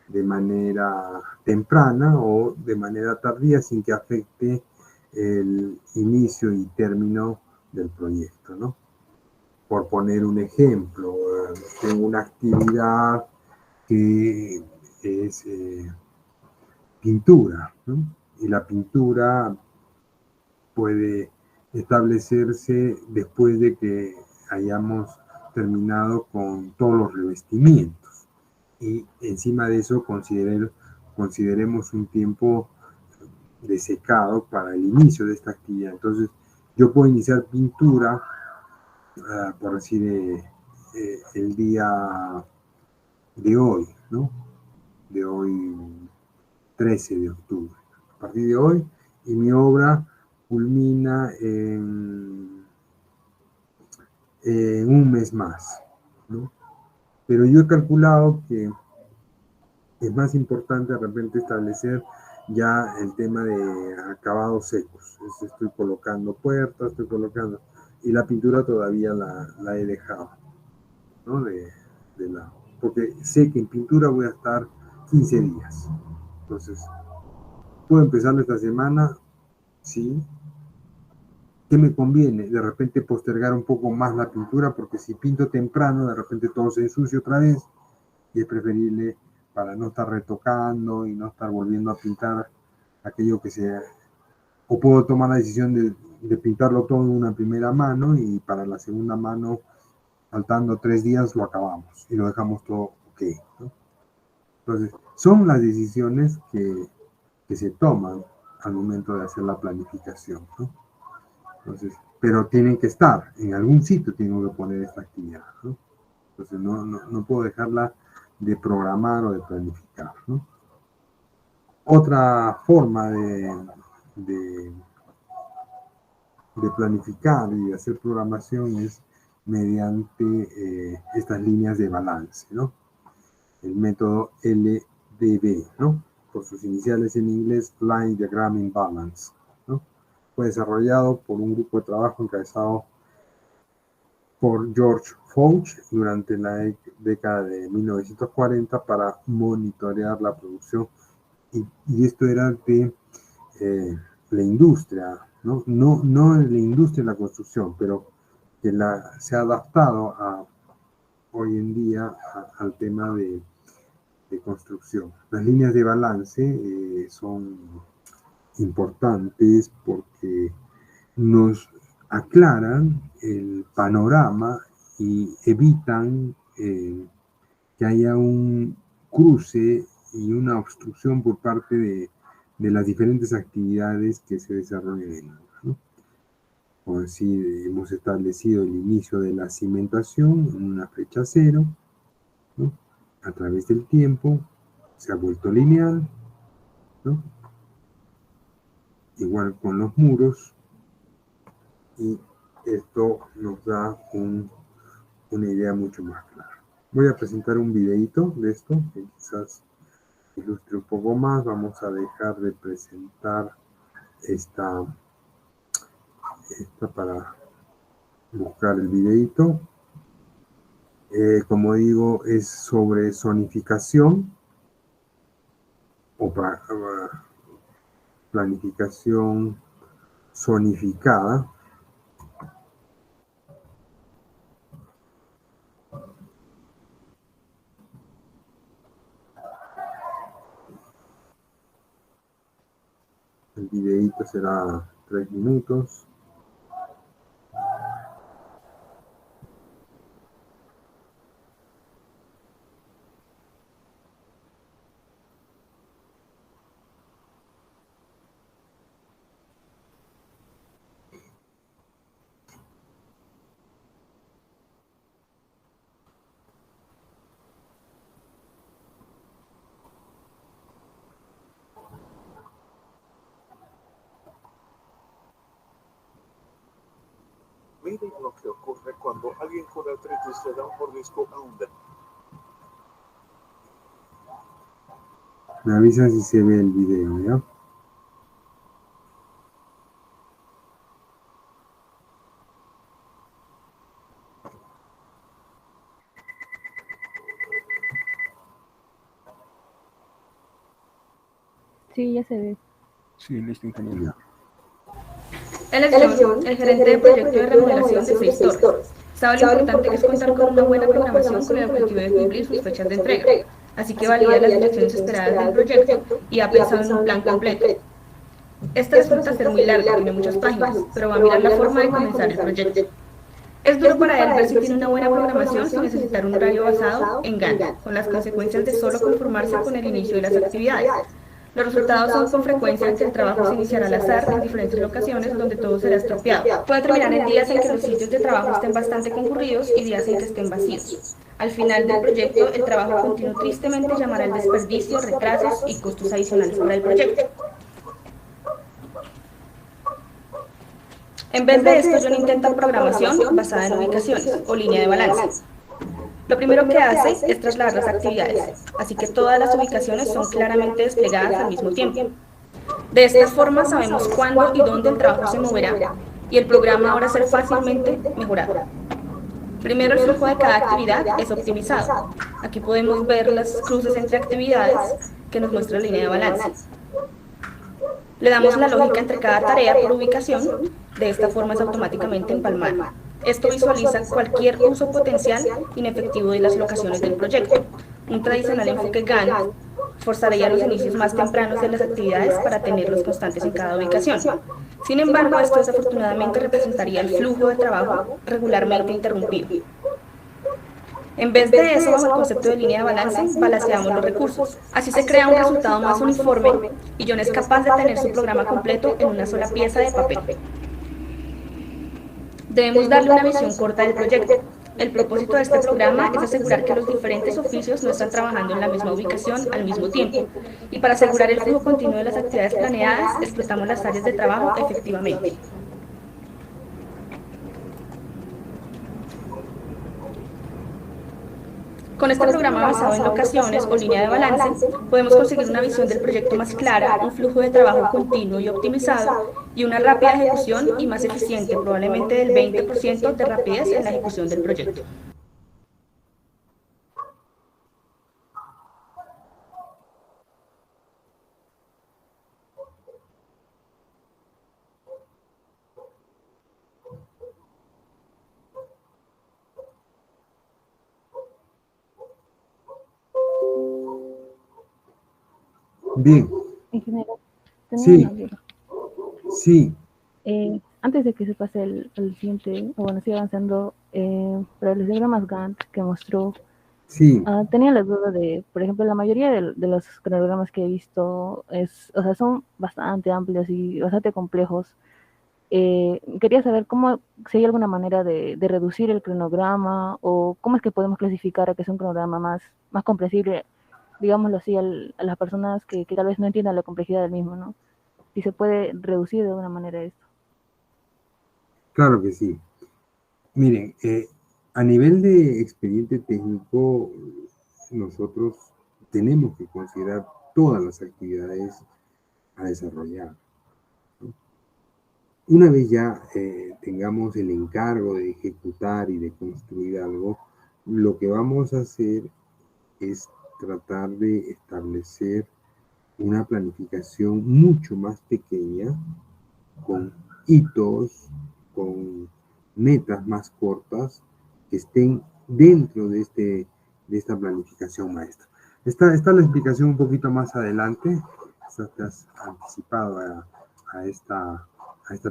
de manera temprana o de manera tardía sin que afecte el inicio y término del proyecto, ¿no? Por poner un ejemplo, tengo una actividad que es pintura, ¿no? Y la pintura puede establecerse después de que hayamos terminado con todos los revestimientos, y encima de eso consideremos un tiempo de secado para el inicio de esta actividad. Entonces yo puedo iniciar pintura por decir el día de hoy, ¿no? De hoy 13 de octubre. A partir de hoy, y mi obra culmina en un mes más, ¿no? Pero yo he calculado que es más importante de repente establecer ya el tema de acabados secos. Estoy colocando puertas, y la pintura todavía la he dejado, ¿no? Porque sé que en pintura voy a estar 15 días. Entonces, puedo empezarlo esta semana, sí. ¿Qué me conviene? De repente postergar un poco más la pintura, porque si pinto temprano, de repente todo se ensucia otra vez, y es preferible, para no estar retocando y no estar volviendo a pintar aquello que sea. O puedo tomar la decisión de pintarlo todo en una primera mano, y para la segunda mano, faltando 3 días, lo acabamos y lo dejamos todo ok, ¿no? Entonces, son las decisiones que se toman al momento de hacer la planificación, ¿no? Entonces, pero tienen que estar, en algún sitio tengo que poner esta actividad, ¿no? Entonces, no puedo dejarla de programar o de planificar, ¿no? Otra forma de, de planificar y de hacer programación es mediante estas líneas de balance, ¿no? El método LDB, ¿no? Por sus iniciales en inglés, Line Diagramming Balance, ¿no? Fue desarrollado por un grupo de trabajo encabezado por George Fauch durante la década de 1940 para monitorear la producción. Y esto era de la industria, ¿no? No en la industria de la construcción, pero que se ha adaptado hoy en día al tema de construcción. Las líneas de balance son importantes porque nos aclaran el panorama y evitan que haya un cruce y una obstrucción por parte de las diferentes actividades que se desarrollan en obra, ¿no? Como decir, hemos establecido el inicio de la cimentación en una fecha cero, ¿no? A través del tiempo se ha vuelto lineal, ¿no? Igual con los muros, y esto nos da una idea mucho más clara. Voy a presentar un videito de esto que quizás ilustre un poco más. Vamos a dejar de presentar esta para buscar el videito. Como digo, es sobre zonificación o planificación zonificada. El videito será 3 minutos. Miren lo que ocurre cuando alguien con artritis le da un mordisco a un dedo. Me avisa si se ve el video, ¿ya? Sí, ya se ve. Sí, listo, ingeniero. Él es John, el gerente de proyecto de remodelación de 6 torres. Sabe lo importante que es contar con una buena programación con el objetivo de cumplir sus fechas de entrega. Así que valida las direcciones esperadas del proyecto y ha pensado en un plan completo. Este resulta ser muy largo, tiene muchas páginas, pero va a mirar la forma de comenzar el proyecto. Es duro para él ver si tiene una buena programación sin necesitar un horario basado en Gantt, con las consecuencias de solo conformarse con el inicio de las actividades. Los resultados son con frecuencia que el trabajo se iniciará al azar en diferentes locaciones donde todo será estropeado. Puede terminar en días en que los sitios de trabajo estén bastante concurridos y días en que estén vacíos. Al final del proyecto, el trabajo continuo tristemente llamará al desperdicio, retrasos y costos adicionales para el proyecto. En vez de esto, John intenta programación basada en ubicaciones o línea de balance. Lo primero que hace es trasladar las actividades, así que todas las ubicaciones son claramente desplegadas al mismo tiempo. De esta forma sabemos cuándo y dónde el trabajo se moverá, y el programa ahora ser fácilmente mejorado. Primero, el flujo de cada actividad es optimizado. Aquí podemos ver las cruces entre actividades que nos muestra la línea de balance. Le damos la lógica entre cada tarea por ubicación, de esta forma es automáticamente empalmada. Esto visualiza cualquier uso potencial inefectivo de las locaciones del proyecto. Un tradicional enfoque Gantt forzaría los inicios más tempranos de las actividades para tenerlos constantes en cada ubicación. Sin embargo, esto desafortunadamente representaría el flujo de trabajo regularmente interrumpido. En vez de eso, bajo el concepto de línea de balance, balanceamos los recursos. Así se crea un resultado más uniforme y John es capaz de tener su programa completo en una sola pieza de papel. Debemos darle una visión corta del proyecto. El propósito de este programa es asegurar que los diferentes oficios no están trabajando en la misma ubicación al mismo tiempo. Y para asegurar el flujo continuo de las actividades planeadas, explotamos las áreas de trabajo efectivamente. Con este programa basado en locaciones o línea de balance, podemos conseguir una visión del proyecto más clara, un flujo de trabajo continuo y optimizado, y una rápida ejecución y más eficiente, probablemente del 20% de rapidez en la ejecución del proyecto. Bien, Ingeniero, tenía sí, una duda. sí, Antes de que se pase al siguiente, o bueno, siga avanzando, para los diagramas Gantt que mostró, sí, tenía la duda de, por ejemplo, la mayoría de los cronogramas que he visto o sea, son bastante amplios y bastante complejos. Quería saber si hay alguna manera de reducir el cronograma o cómo es que podemos clasificar a que es un cronograma más comprensible, digámoslo así, a las personas que tal vez no entiendan la complejidad del mismo, ¿no? Si se puede reducir de alguna manera esto. claro que sí. Miren, a nivel de expediente técnico, nosotros tenemos que considerar todas las actividades a desarrollar. Una vez ya tengamos el encargo de ejecutar y de construir algo, lo que vamos a hacer es tratar de establecer una planificación mucho más pequeña, con hitos, con metas más cortas que estén dentro de esta planificación maestra. Está la explicación un poquito más adelante, te has anticipado a esta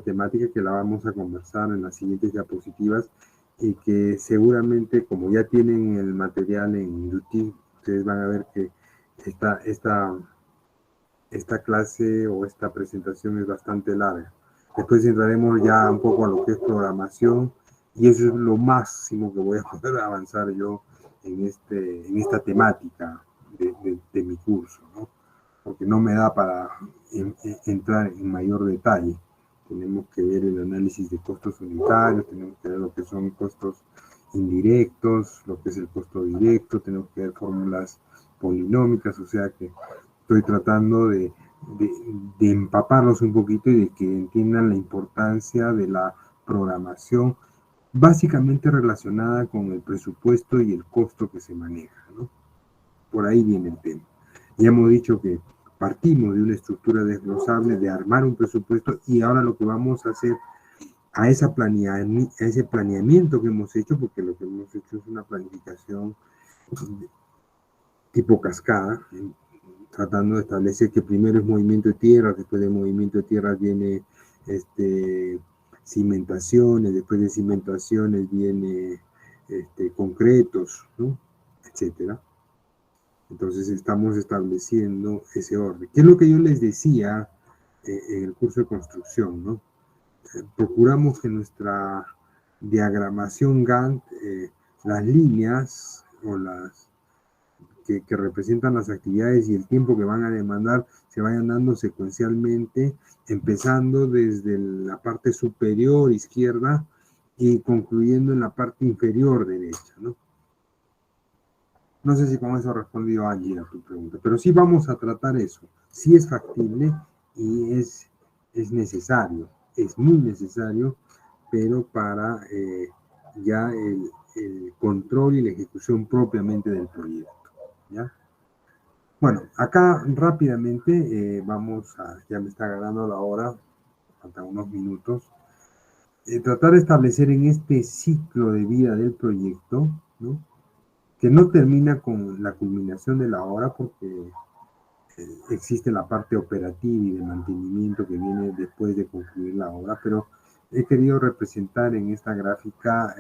temática que la vamos a conversar en las siguientes diapositivas y que seguramente, como ya tienen el material en YouTube, ustedes van a ver que esta clase o esta presentación es bastante larga. Después entraremos ya un poco a lo que es programación y eso es lo máximo que voy a poder avanzar yo en esta temática de mi curso, ¿no? Porque no me da para entrar en mayor detalle. Tenemos que ver el análisis de costos unitarios, tenemos que ver lo que son costos indirectos, lo que es el costo directo, tenemos que ver fórmulas polinómicas, o sea que estoy tratando de empaparlos un poquito y de que entiendan la importancia de la programación básicamente relacionada con el presupuesto y el costo que se maneja, ¿no? Por ahí viene el tema. Ya hemos dicho que partimos de una estructura desglosable, de armar un presupuesto y ahora lo que vamos a hacer a ese planeamiento que hemos hecho, porque lo que hemos hecho es una planificación tipo cascada, tratando de establecer que primero es movimiento de tierras, después de movimiento de tierras viene cimentaciones, después de cimentaciones viene concretos, ¿no? Etcétera. Entonces estamos estableciendo ese orden. ¿Qué es lo que yo les decía en el curso de construcción, ¿no? Procuramos que nuestra diagramación Gantt, las líneas o las que representan las actividades y el tiempo que van a demandar se vayan dando secuencialmente, empezando desde la parte superior izquierda y concluyendo en la parte inferior derecha, ¿no? No sé si con eso respondió Angie a tu pregunta, pero sí vamos a tratar eso. Sí es factible y es necesario, es muy necesario, pero para ya el control y la ejecución propiamente del proyecto, ¿ya? Bueno, acá rápidamente ya me está ganando la hora, faltan unos minutos, tratar de establecer en este ciclo de vida del proyecto, ¿no? Que no termina con la culminación de la obra porque existe la parte operativa y de mantenimiento que viene después de concluir la obra, pero he querido representar en esta gráfica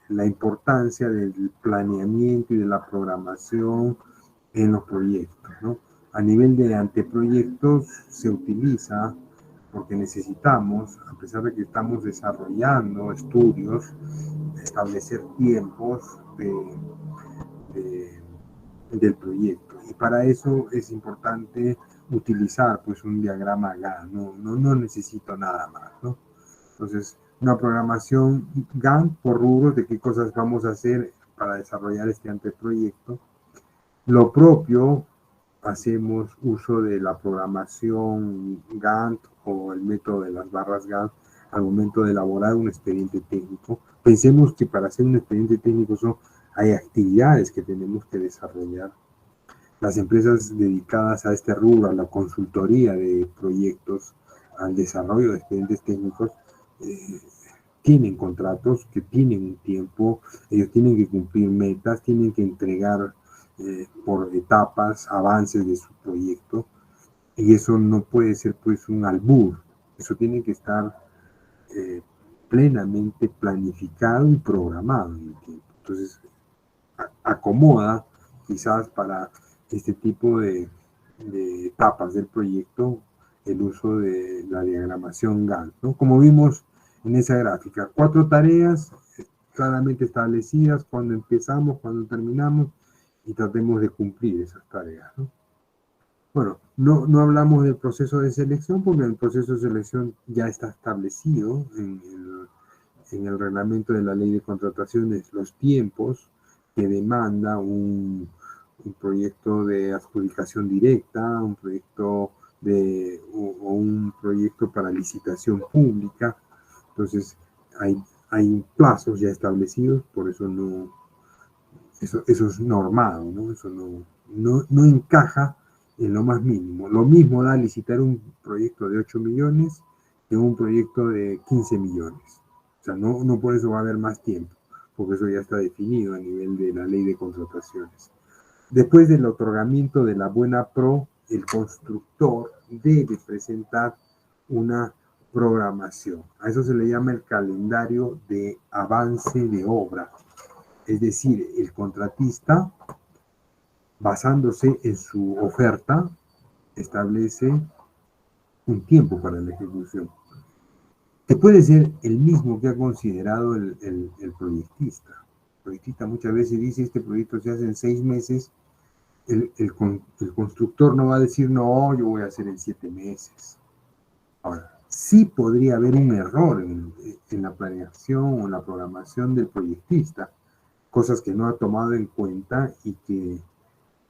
la importancia del planeamiento y de la programación en los proyectos, ¿no? A nivel de anteproyectos se utiliza porque necesitamos, a pesar de que estamos desarrollando estudios, establecer tiempos del proyecto. Y para eso es importante utilizar pues un diagrama Gantt, no necesito nada más, ¿no? Entonces, una programación Gantt por rubros de qué cosas vamos a hacer para desarrollar este anteproyecto. Lo propio, hacemos uso de la programación Gantt o el método de las barras Gantt al momento de elaborar un expediente técnico. Pensemos que para hacer un expediente técnico hay actividades que tenemos que desarrollar. Las empresas dedicadas a este rubro, a la consultoría de proyectos, al desarrollo de expedientes técnicos, tienen contratos que tienen un tiempo, ellos tienen que cumplir metas, tienen que entregar por etapas avances de su proyecto, y eso no puede ser pues un albur, eso tiene que estar plenamente planificado y programado en el tiempo. Entonces, acomoda quizás para este tipo de etapas del proyecto el uso de la diagramación Gantt, ¿no? Como vimos en esa gráfica, 4 tareas claramente establecidas, cuando empezamos, cuando terminamos, y tratemos de cumplir esas tareas, ¿no? Bueno, no hablamos del proceso de selección, porque el proceso de selección ya está establecido en el reglamento de la ley de contrataciones, los tiempos que demanda un proyecto de adjudicación directa, un proyecto o un proyecto para licitación pública. Entonces, hay plazos ya establecidos, por eso eso es normado, ¿no? Eso no encaja en lo más mínimo. Lo mismo da licitar un proyecto de 8 millones que un proyecto de 15 millones. O sea, no por eso va a haber más tiempo, porque eso ya está definido a nivel de la ley de contrataciones. Después del otorgamiento de la buena pro, el constructor debe presentar una programación. A eso se le llama el calendario de avance de obra. Es decir, el contratista, basándose en su oferta, establece un tiempo para la ejecución, que puede ser el mismo que ha considerado el proyectista. El proyectista muchas veces dice, este proyecto se hace en 6 meses, el constructor no va a decir, no, yo voy a hacer en 7 meses. Ahora, sí podría haber un error en la planeación o en la programación del proyectista, cosas que no ha tomado en cuenta y que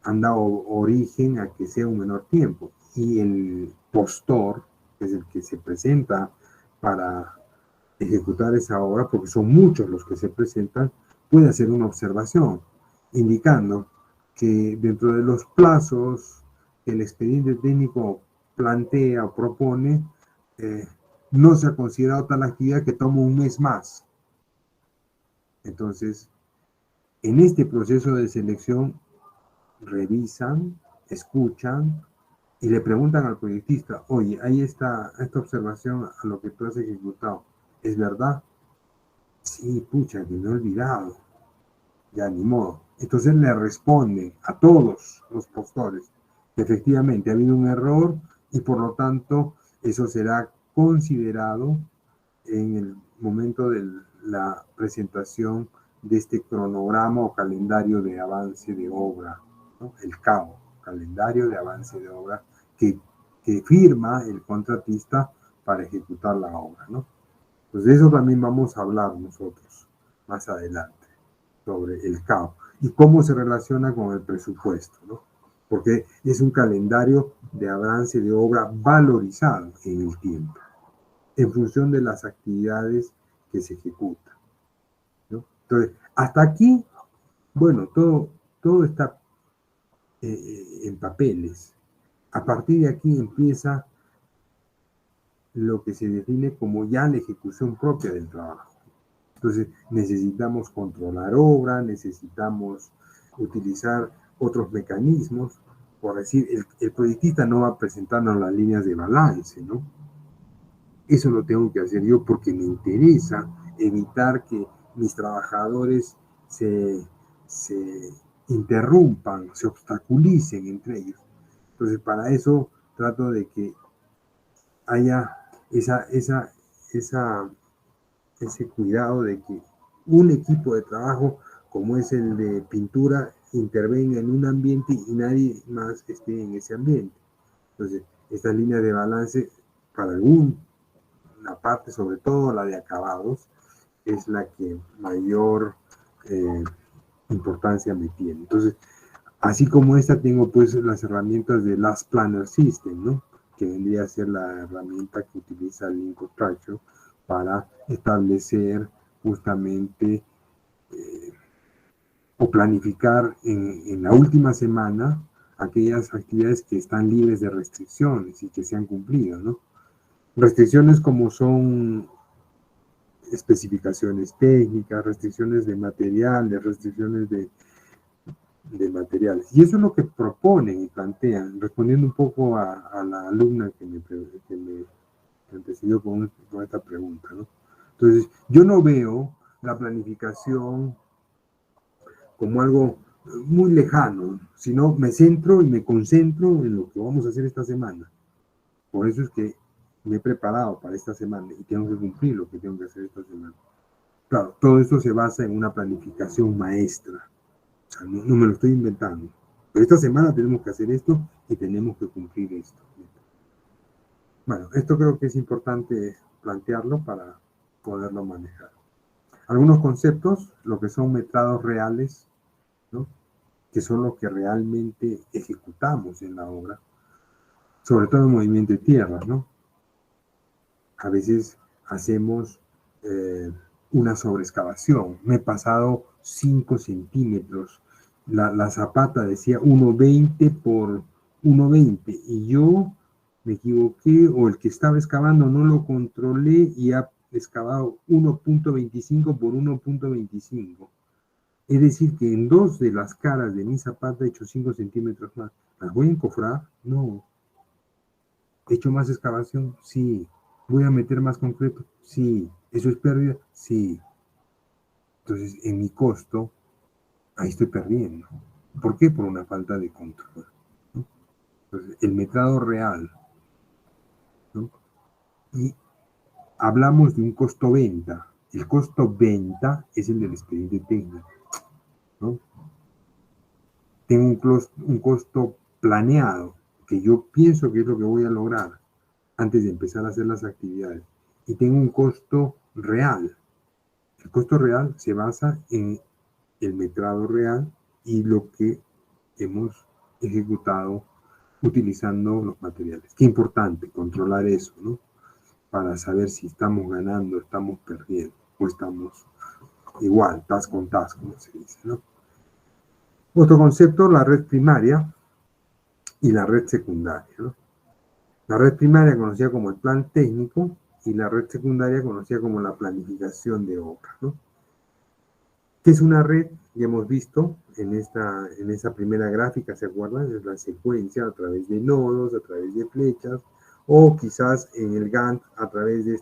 han dado origen a que sea un menor tiempo. Y el postor, que es el que se presenta para ejecutar esa obra, porque son muchos los que se presentan, puede hacer una observación indicando que dentro de los plazos que el expediente técnico plantea o propone, no se ha considerado tal actividad que toma un mes más. Entonces, en este proceso de selección, revisan, escuchan y le preguntan al proyectista, oye, ahí está esta observación a lo que tú has ejecutado, ¿es verdad? Sí, pucha, que me he olvidado. Ya, ni modo. Entonces le responden a todos los postores que efectivamente ha habido un error y por lo tanto eso será considerado en el momento de la presentación de este cronograma o calendario de avance de obra, ¿no? El CAO, calendario de avance de obra que firma el contratista para ejecutar la obra, ¿no? Pues de eso también vamos a hablar nosotros más adelante, sobre el CAO y cómo se relaciona con el presupuesto, ¿no? Porque es un calendario de avance de obra valorizado en el tiempo, en función de las actividades que se ejecutan, ¿no? Entonces, hasta aquí, bueno, todo está en papeles. A partir de aquí empieza lo que se define como ya la ejecución propia del trabajo. Entonces, necesitamos controlar obra, necesitamos utilizar otros mecanismos. Por decir, el proyectista no va presentando las líneas de balance, ¿no? Eso lo tengo que hacer yo porque me interesa evitar que mis trabajadores se interrumpan, se obstaculicen entre ellos. Entonces, para eso trato de que haya ese cuidado de que un equipo de trabajo como es el de pintura intervenga en un ambiente y nadie más esté en ese ambiente. Entonces, esta línea de balance para alguna parte, sobre todo la de acabados, es la que mayor importancia me tiene. Entonces, así como esta, tengo pues las herramientas de Last Planner System, ¿no? Que vendría a ser la herramienta que utiliza el IncoStructure para establecer justamente o planificar en la última semana aquellas actividades que están libres de restricciones y que se han cumplido, ¿no? Restricciones como son especificaciones técnicas, restricciones de materiales, restricciones de materiales. Y eso es lo que proponen y plantean, respondiendo un poco a la alumna que me antecedió con esta pregunta, ¿no? Entonces, yo no veo la planificación como algo muy lejano, sino me centro y me concentro en lo que vamos a hacer esta semana. Por eso es que me he preparado para esta semana y tengo que cumplir lo que tengo que hacer esta semana. Claro, todo esto se basa en una planificación maestra. O sea, no me lo estoy inventando. Pero esta semana tenemos que hacer esto y tenemos que cumplir esto. Bueno, esto creo que es importante plantearlo para poderlo manejar. Algunos conceptos, lo que son metrados reales, ¿no? Que son los que realmente ejecutamos en la obra, sobre todo en movimiento de tierras, ¿no? A veces hacemos una sobreexcavación. Me he pasado 5 centímetros. La zapata decía 1,20 por 1,20 y yo me equivoqué o el que estaba excavando no lo controlé y ha excavado 1,25 por 1,25. Es decir, que en 2 de las caras de mi zapata he hecho 5 centímetros más. ¿Las voy a encofrar? No. ¿He hecho más excavación? Sí. ¿Voy a meter más concreto? Sí. ¿Eso es pérdida? Sí. Entonces, en mi costo, ahí estoy perdiendo. ¿Por qué? Por una falta de control, ¿no? Entonces, el metrado real, ¿no? Y hablamos de un costo venta. El costo venta es el del expediente técnico, ¿no? Tengo un costo planeado, que yo pienso que es lo que voy a lograr antes de empezar a hacer las actividades. Y tengo un costo real. El costo real se basa en el metrado real y lo que hemos ejecutado utilizando los materiales. Qué importante controlar eso, ¿no? Para saber si estamos ganando, estamos perdiendo o estamos igual, tas con tas, como se dice, ¿no? Otro concepto, la red primaria y la red secundaria, ¿no? La red primaria conocida como el plan técnico y la red secundaria conocida como la planificación de obra, ¿no? ¿Qué es una red? Ya hemos visto en esa primera gráfica, ¿se acuerdan? Es la secuencia a través de nodos, a través de flechas, o quizás en el Gantt a través de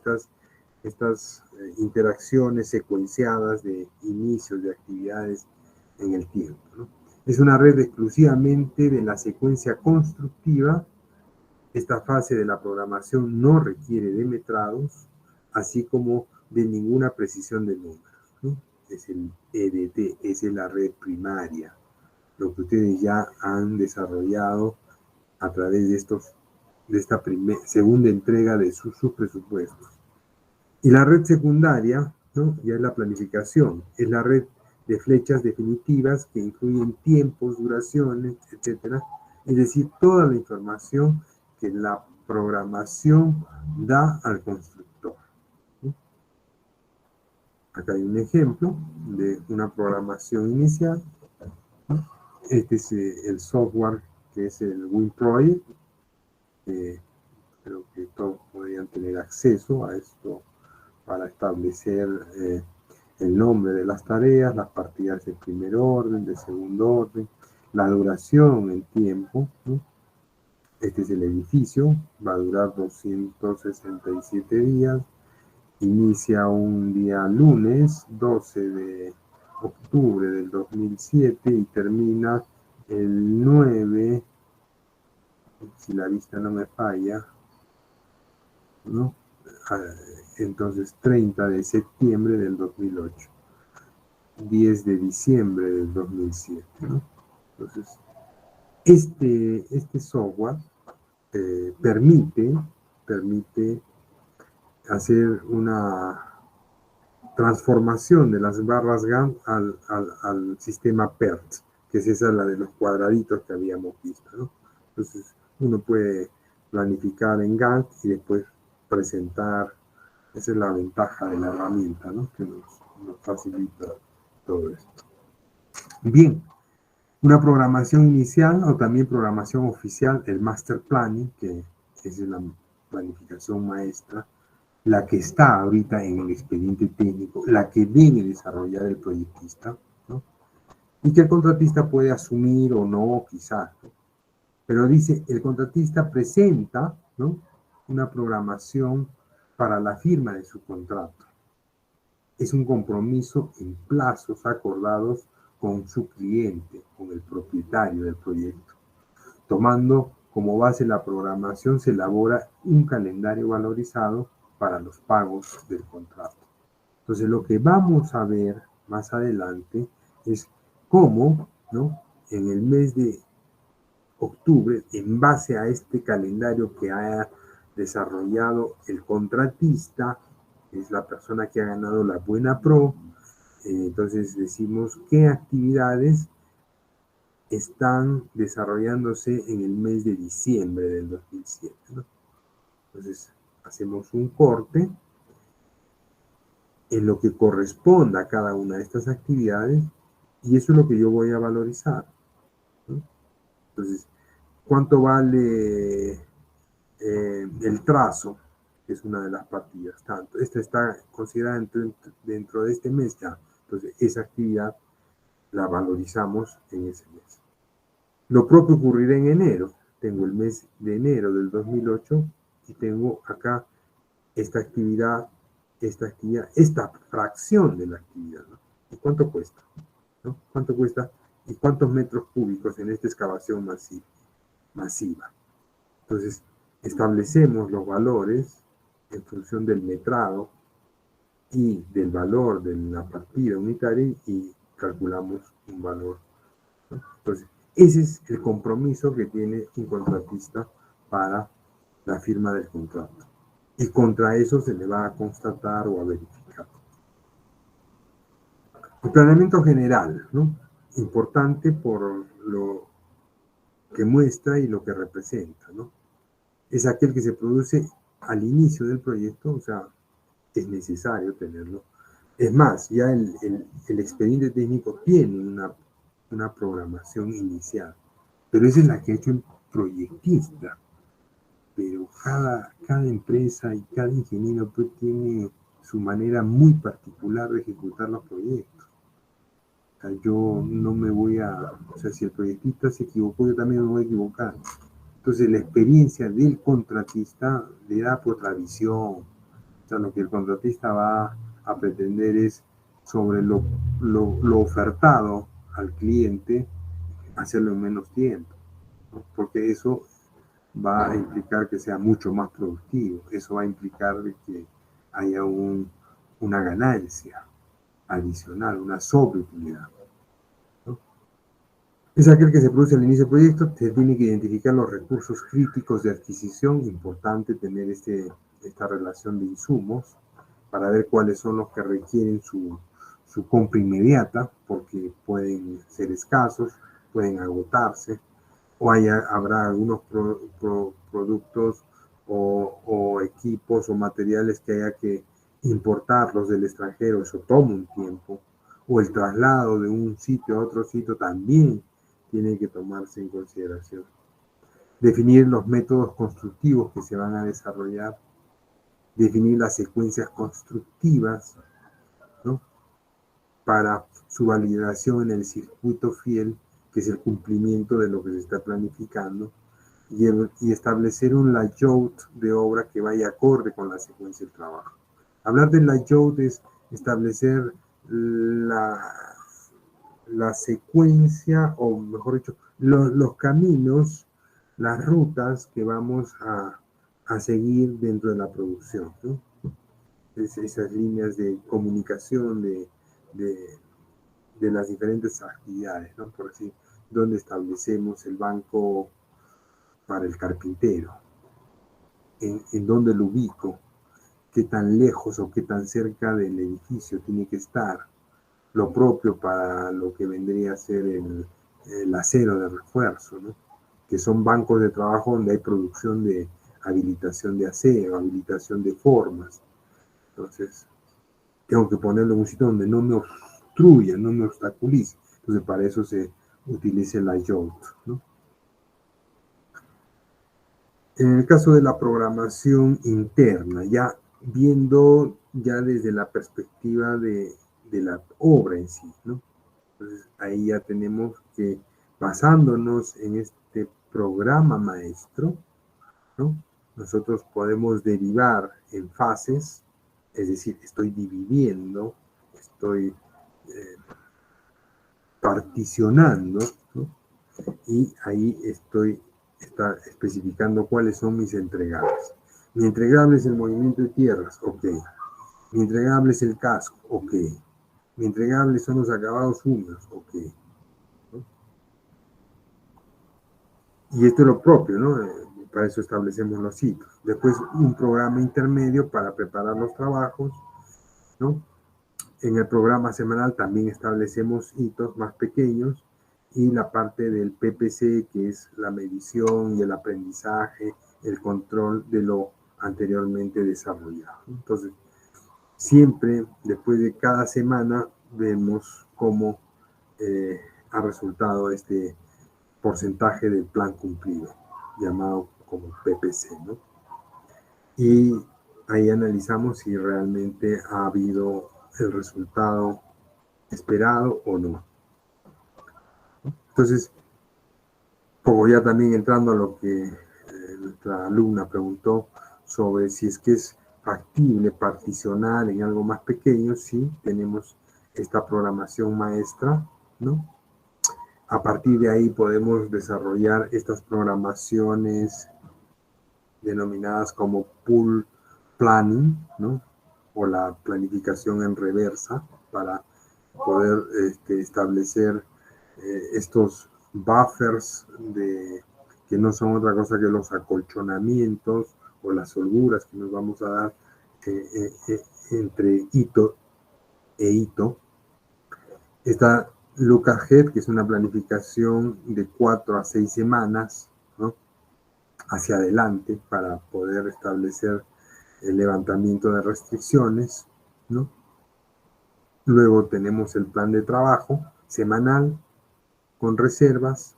estas interacciones secuenciadas de inicios de actividades en el tiempo, ¿no? Es una red exclusivamente de la secuencia constructiva. Esta fase de la programación no requiere de metrados, así como de ninguna precisión de números, ¿no? Es el EDT, es la red primaria, lo que ustedes ya han desarrollado a través de esta segunda entrega de sus presupuestos. Y la red secundaria, ¿no? Ya es la planificación, es la red de flechas definitivas que incluyen tiempos, duraciones, etcétera. Es decir, toda la información que la programación da al constructor. Acá hay un ejemplo de una programación inicial. Este es el software que es el WinProject. Creo que todos podrían tener acceso a esto para establecer el nombre de las tareas, las partidas de primer orden, de segundo orden, la duración en tiempo, ¿no? Este es el edificio, va a durar 267 días, inicia un día lunes 12 de octubre del 2007 y termina el 9, si la vista no me falla, ¿no? Entonces 30 de septiembre del 2008, 10 de diciembre del 2007, ¿no? Entonces, este software permite hacer una transformación de las barras Gantt al sistema PERT, que es esa la de los cuadraditos que habíamos visto, ¿no? Entonces, uno puede planificar en Gantt y después presentar. Esa es la ventaja de la herramienta, ¿no? Que nos facilita todo esto. Bien, una programación inicial o también programación oficial, el Master Planning, que es la planificación maestra, la que está ahorita en el expediente técnico, la que debe desarrollar el proyectista, ¿no? Y que el contratista puede asumir o no, quizás, ¿no? Pero dice, el contratista presenta, ¿no?, una programación para la firma de su contrato. Es un compromiso en plazos acordados con su cliente, con el propietario del proyecto. Tomando como base la programación, se elabora un calendario valorizado para los pagos del contrato. Entonces, lo que vamos a ver más adelante es cómo, ¿no?, en el mes de octubre, en base a este calendario que ha desarrollado el contratista, es la persona que ha ganado la buena pro, entonces decimos qué actividades están desarrollándose en el mes de diciembre del 2007, ¿no? Entonces hacemos un corte en lo que corresponda a cada una de estas actividades y eso es lo que yo voy a valorizar, ¿no? Entonces, ¿cuánto vale el trazo? Que es una de las partidas. Tanto, esta está considerada dentro de este mes ya. Entonces, esa actividad la valorizamos en ese mes. Lo propio ocurrirá en enero. Tengo el mes de enero del 2008 y tengo acá esta actividad, esta fracción de la actividad, ¿no? ¿Y cuánto cuesta? ¿No? ¿Cuánto cuesta? ¿Y cuántos metros cúbicos en esta excavación masiva? Entonces, establecemos los valores en función del metrado y del valor de la partida unitaria y calculamos un valor, ¿no? Entonces, ese es el compromiso que tiene un contratista para la firma del contrato. Y contra eso se le va a constatar o a verificar. El planeamiento general, ¿no? Importante por lo que muestra y lo que representa, ¿no? Es aquel que se produce al inicio del proyecto, o sea, es necesario tenerlo. Es más, ya el expediente técnico tiene una programación inicial, pero esa es la que ha hecho el proyectista. Pero cada empresa y cada ingeniero pues, tiene su manera muy particular de ejecutar los proyectos. O sea, yo no me voy o sea, si el proyectista se equivocó, yo también me voy a equivocar. Entonces, la experiencia del contratista le da por otra visión. O sea, lo que el contratista va a pretender es sobre lo ofertado al cliente, hacerlo en menos tiempo, ¿no? Porque eso va a implicar que sea mucho más productivo. Eso va a implicar que haya una ganancia adicional, una sobreutilidad, ¿no? Es aquel que se produce al inicio del proyecto, se tiene que identificar los recursos críticos de adquisición, importante tener esta relación de insumos para ver cuáles son los que requieren su compra inmediata, porque pueden ser escasos, pueden agotarse, o habrá algunos productos o equipos o materiales que haya que importarlos del extranjero, eso toma un tiempo, o el traslado de un sitio a otro sitio también tiene que tomarse en consideración. Definir los métodos constructivos que se van a desarrollar, definir las secuencias constructivas, ¿no?, para su validación en el circuito fiel, que es el cumplimiento de lo que se está planificando, y establecer un layout de obra que vaya acorde con la secuencia del trabajo. Hablar del layout es establecer la secuencia, o mejor dicho, los caminos, las rutas que vamos a seguir dentro de la producción, ¿no? Esas líneas de comunicación de las diferentes actividades, ¿no? Por así, donde establecemos el banco para el carpintero, en dónde lo ubico, qué tan lejos o qué tan cerca del edificio tiene que estar. Lo propio para lo que vendría a ser el acero de refuerzo, ¿no? Que son bancos de trabajo donde hay producción de habilitación de acero, habilitación de formas. Entonces, tengo que ponerlo en un sitio donde no me obstruya, no me obstaculice. Entonces, para eso se utiliza la YOLT, ¿no? En el caso de la programación interna, ya viendo ya desde la perspectiva de la obra en sí, ¿no? Entonces, ahí ya tenemos que, basándonos en este programa maestro, ¿no? Nosotros podemos derivar en fases, es decir, estoy dividiendo, estoy particionando, ¿no? Y ahí está especificando cuáles son mis entregables. Mi entregable es el movimiento de tierras, ok. Mi entregable es el casco, ok. Mi entregable son los acabados húmedos, ok. ¿No? Y esto es lo propio, ¿no? Para eso establecemos los hitos. Después un programa intermedio para preparar los trabajos, ¿no? En el programa semanal también establecemos hitos más pequeños y la parte del PPC, que es la medición y el aprendizaje, el control de lo anteriormente desarrollado. Entonces, siempre después de cada semana vemos cómo ha resultado este porcentaje del plan cumplido, llamado como PPC, ¿no? Y ahí analizamos si realmente ha habido el resultado esperado o no. Entonces, como ya también entrando a lo que nuestra alumna preguntó sobre si es que es factible particionar en algo más pequeño, sí, tenemos esta programación maestra, ¿no? A partir de ahí podemos desarrollar estas programaciones denominadas como pool planning, ¿no? O la planificación en reversa para poder establecer estos buffers que no son otra cosa que los acolchonamientos o las holguras que nos vamos a dar entre hito e hito. Está Look Ahead, que es una planificación de 4 a 6 semanas, ¿no? Hacia adelante para poder establecer el levantamiento de restricciones, ¿no? Luego tenemos el plan de trabajo semanal con reservas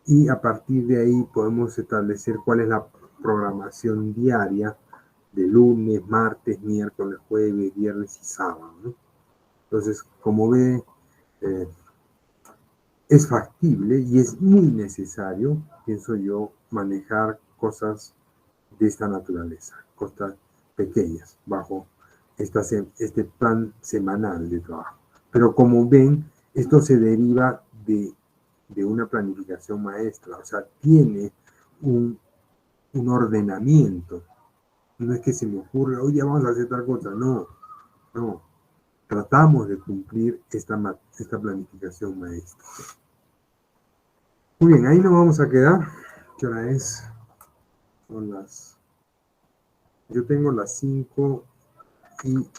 y a partir de ahí podemos establecer cuál es la programación diaria de lunes, martes, miércoles, jueves, viernes y sábado, ¿no? Entonces, como ve, es factible y es muy necesario, pienso yo, manejar cosas de esta naturaleza, cosas pequeñas, bajo este plan semanal de trabajo. Pero como ven, esto se deriva de una planificación maestra, o sea, tiene un ordenamiento. No es que se me ocurre, oye, vamos a hacer tal cosa, no. Tratamos de cumplir esta planificación maestra. Muy bien, ahí nos vamos a quedar. ¿Qué hora es? Son las... Yo tengo las 5:00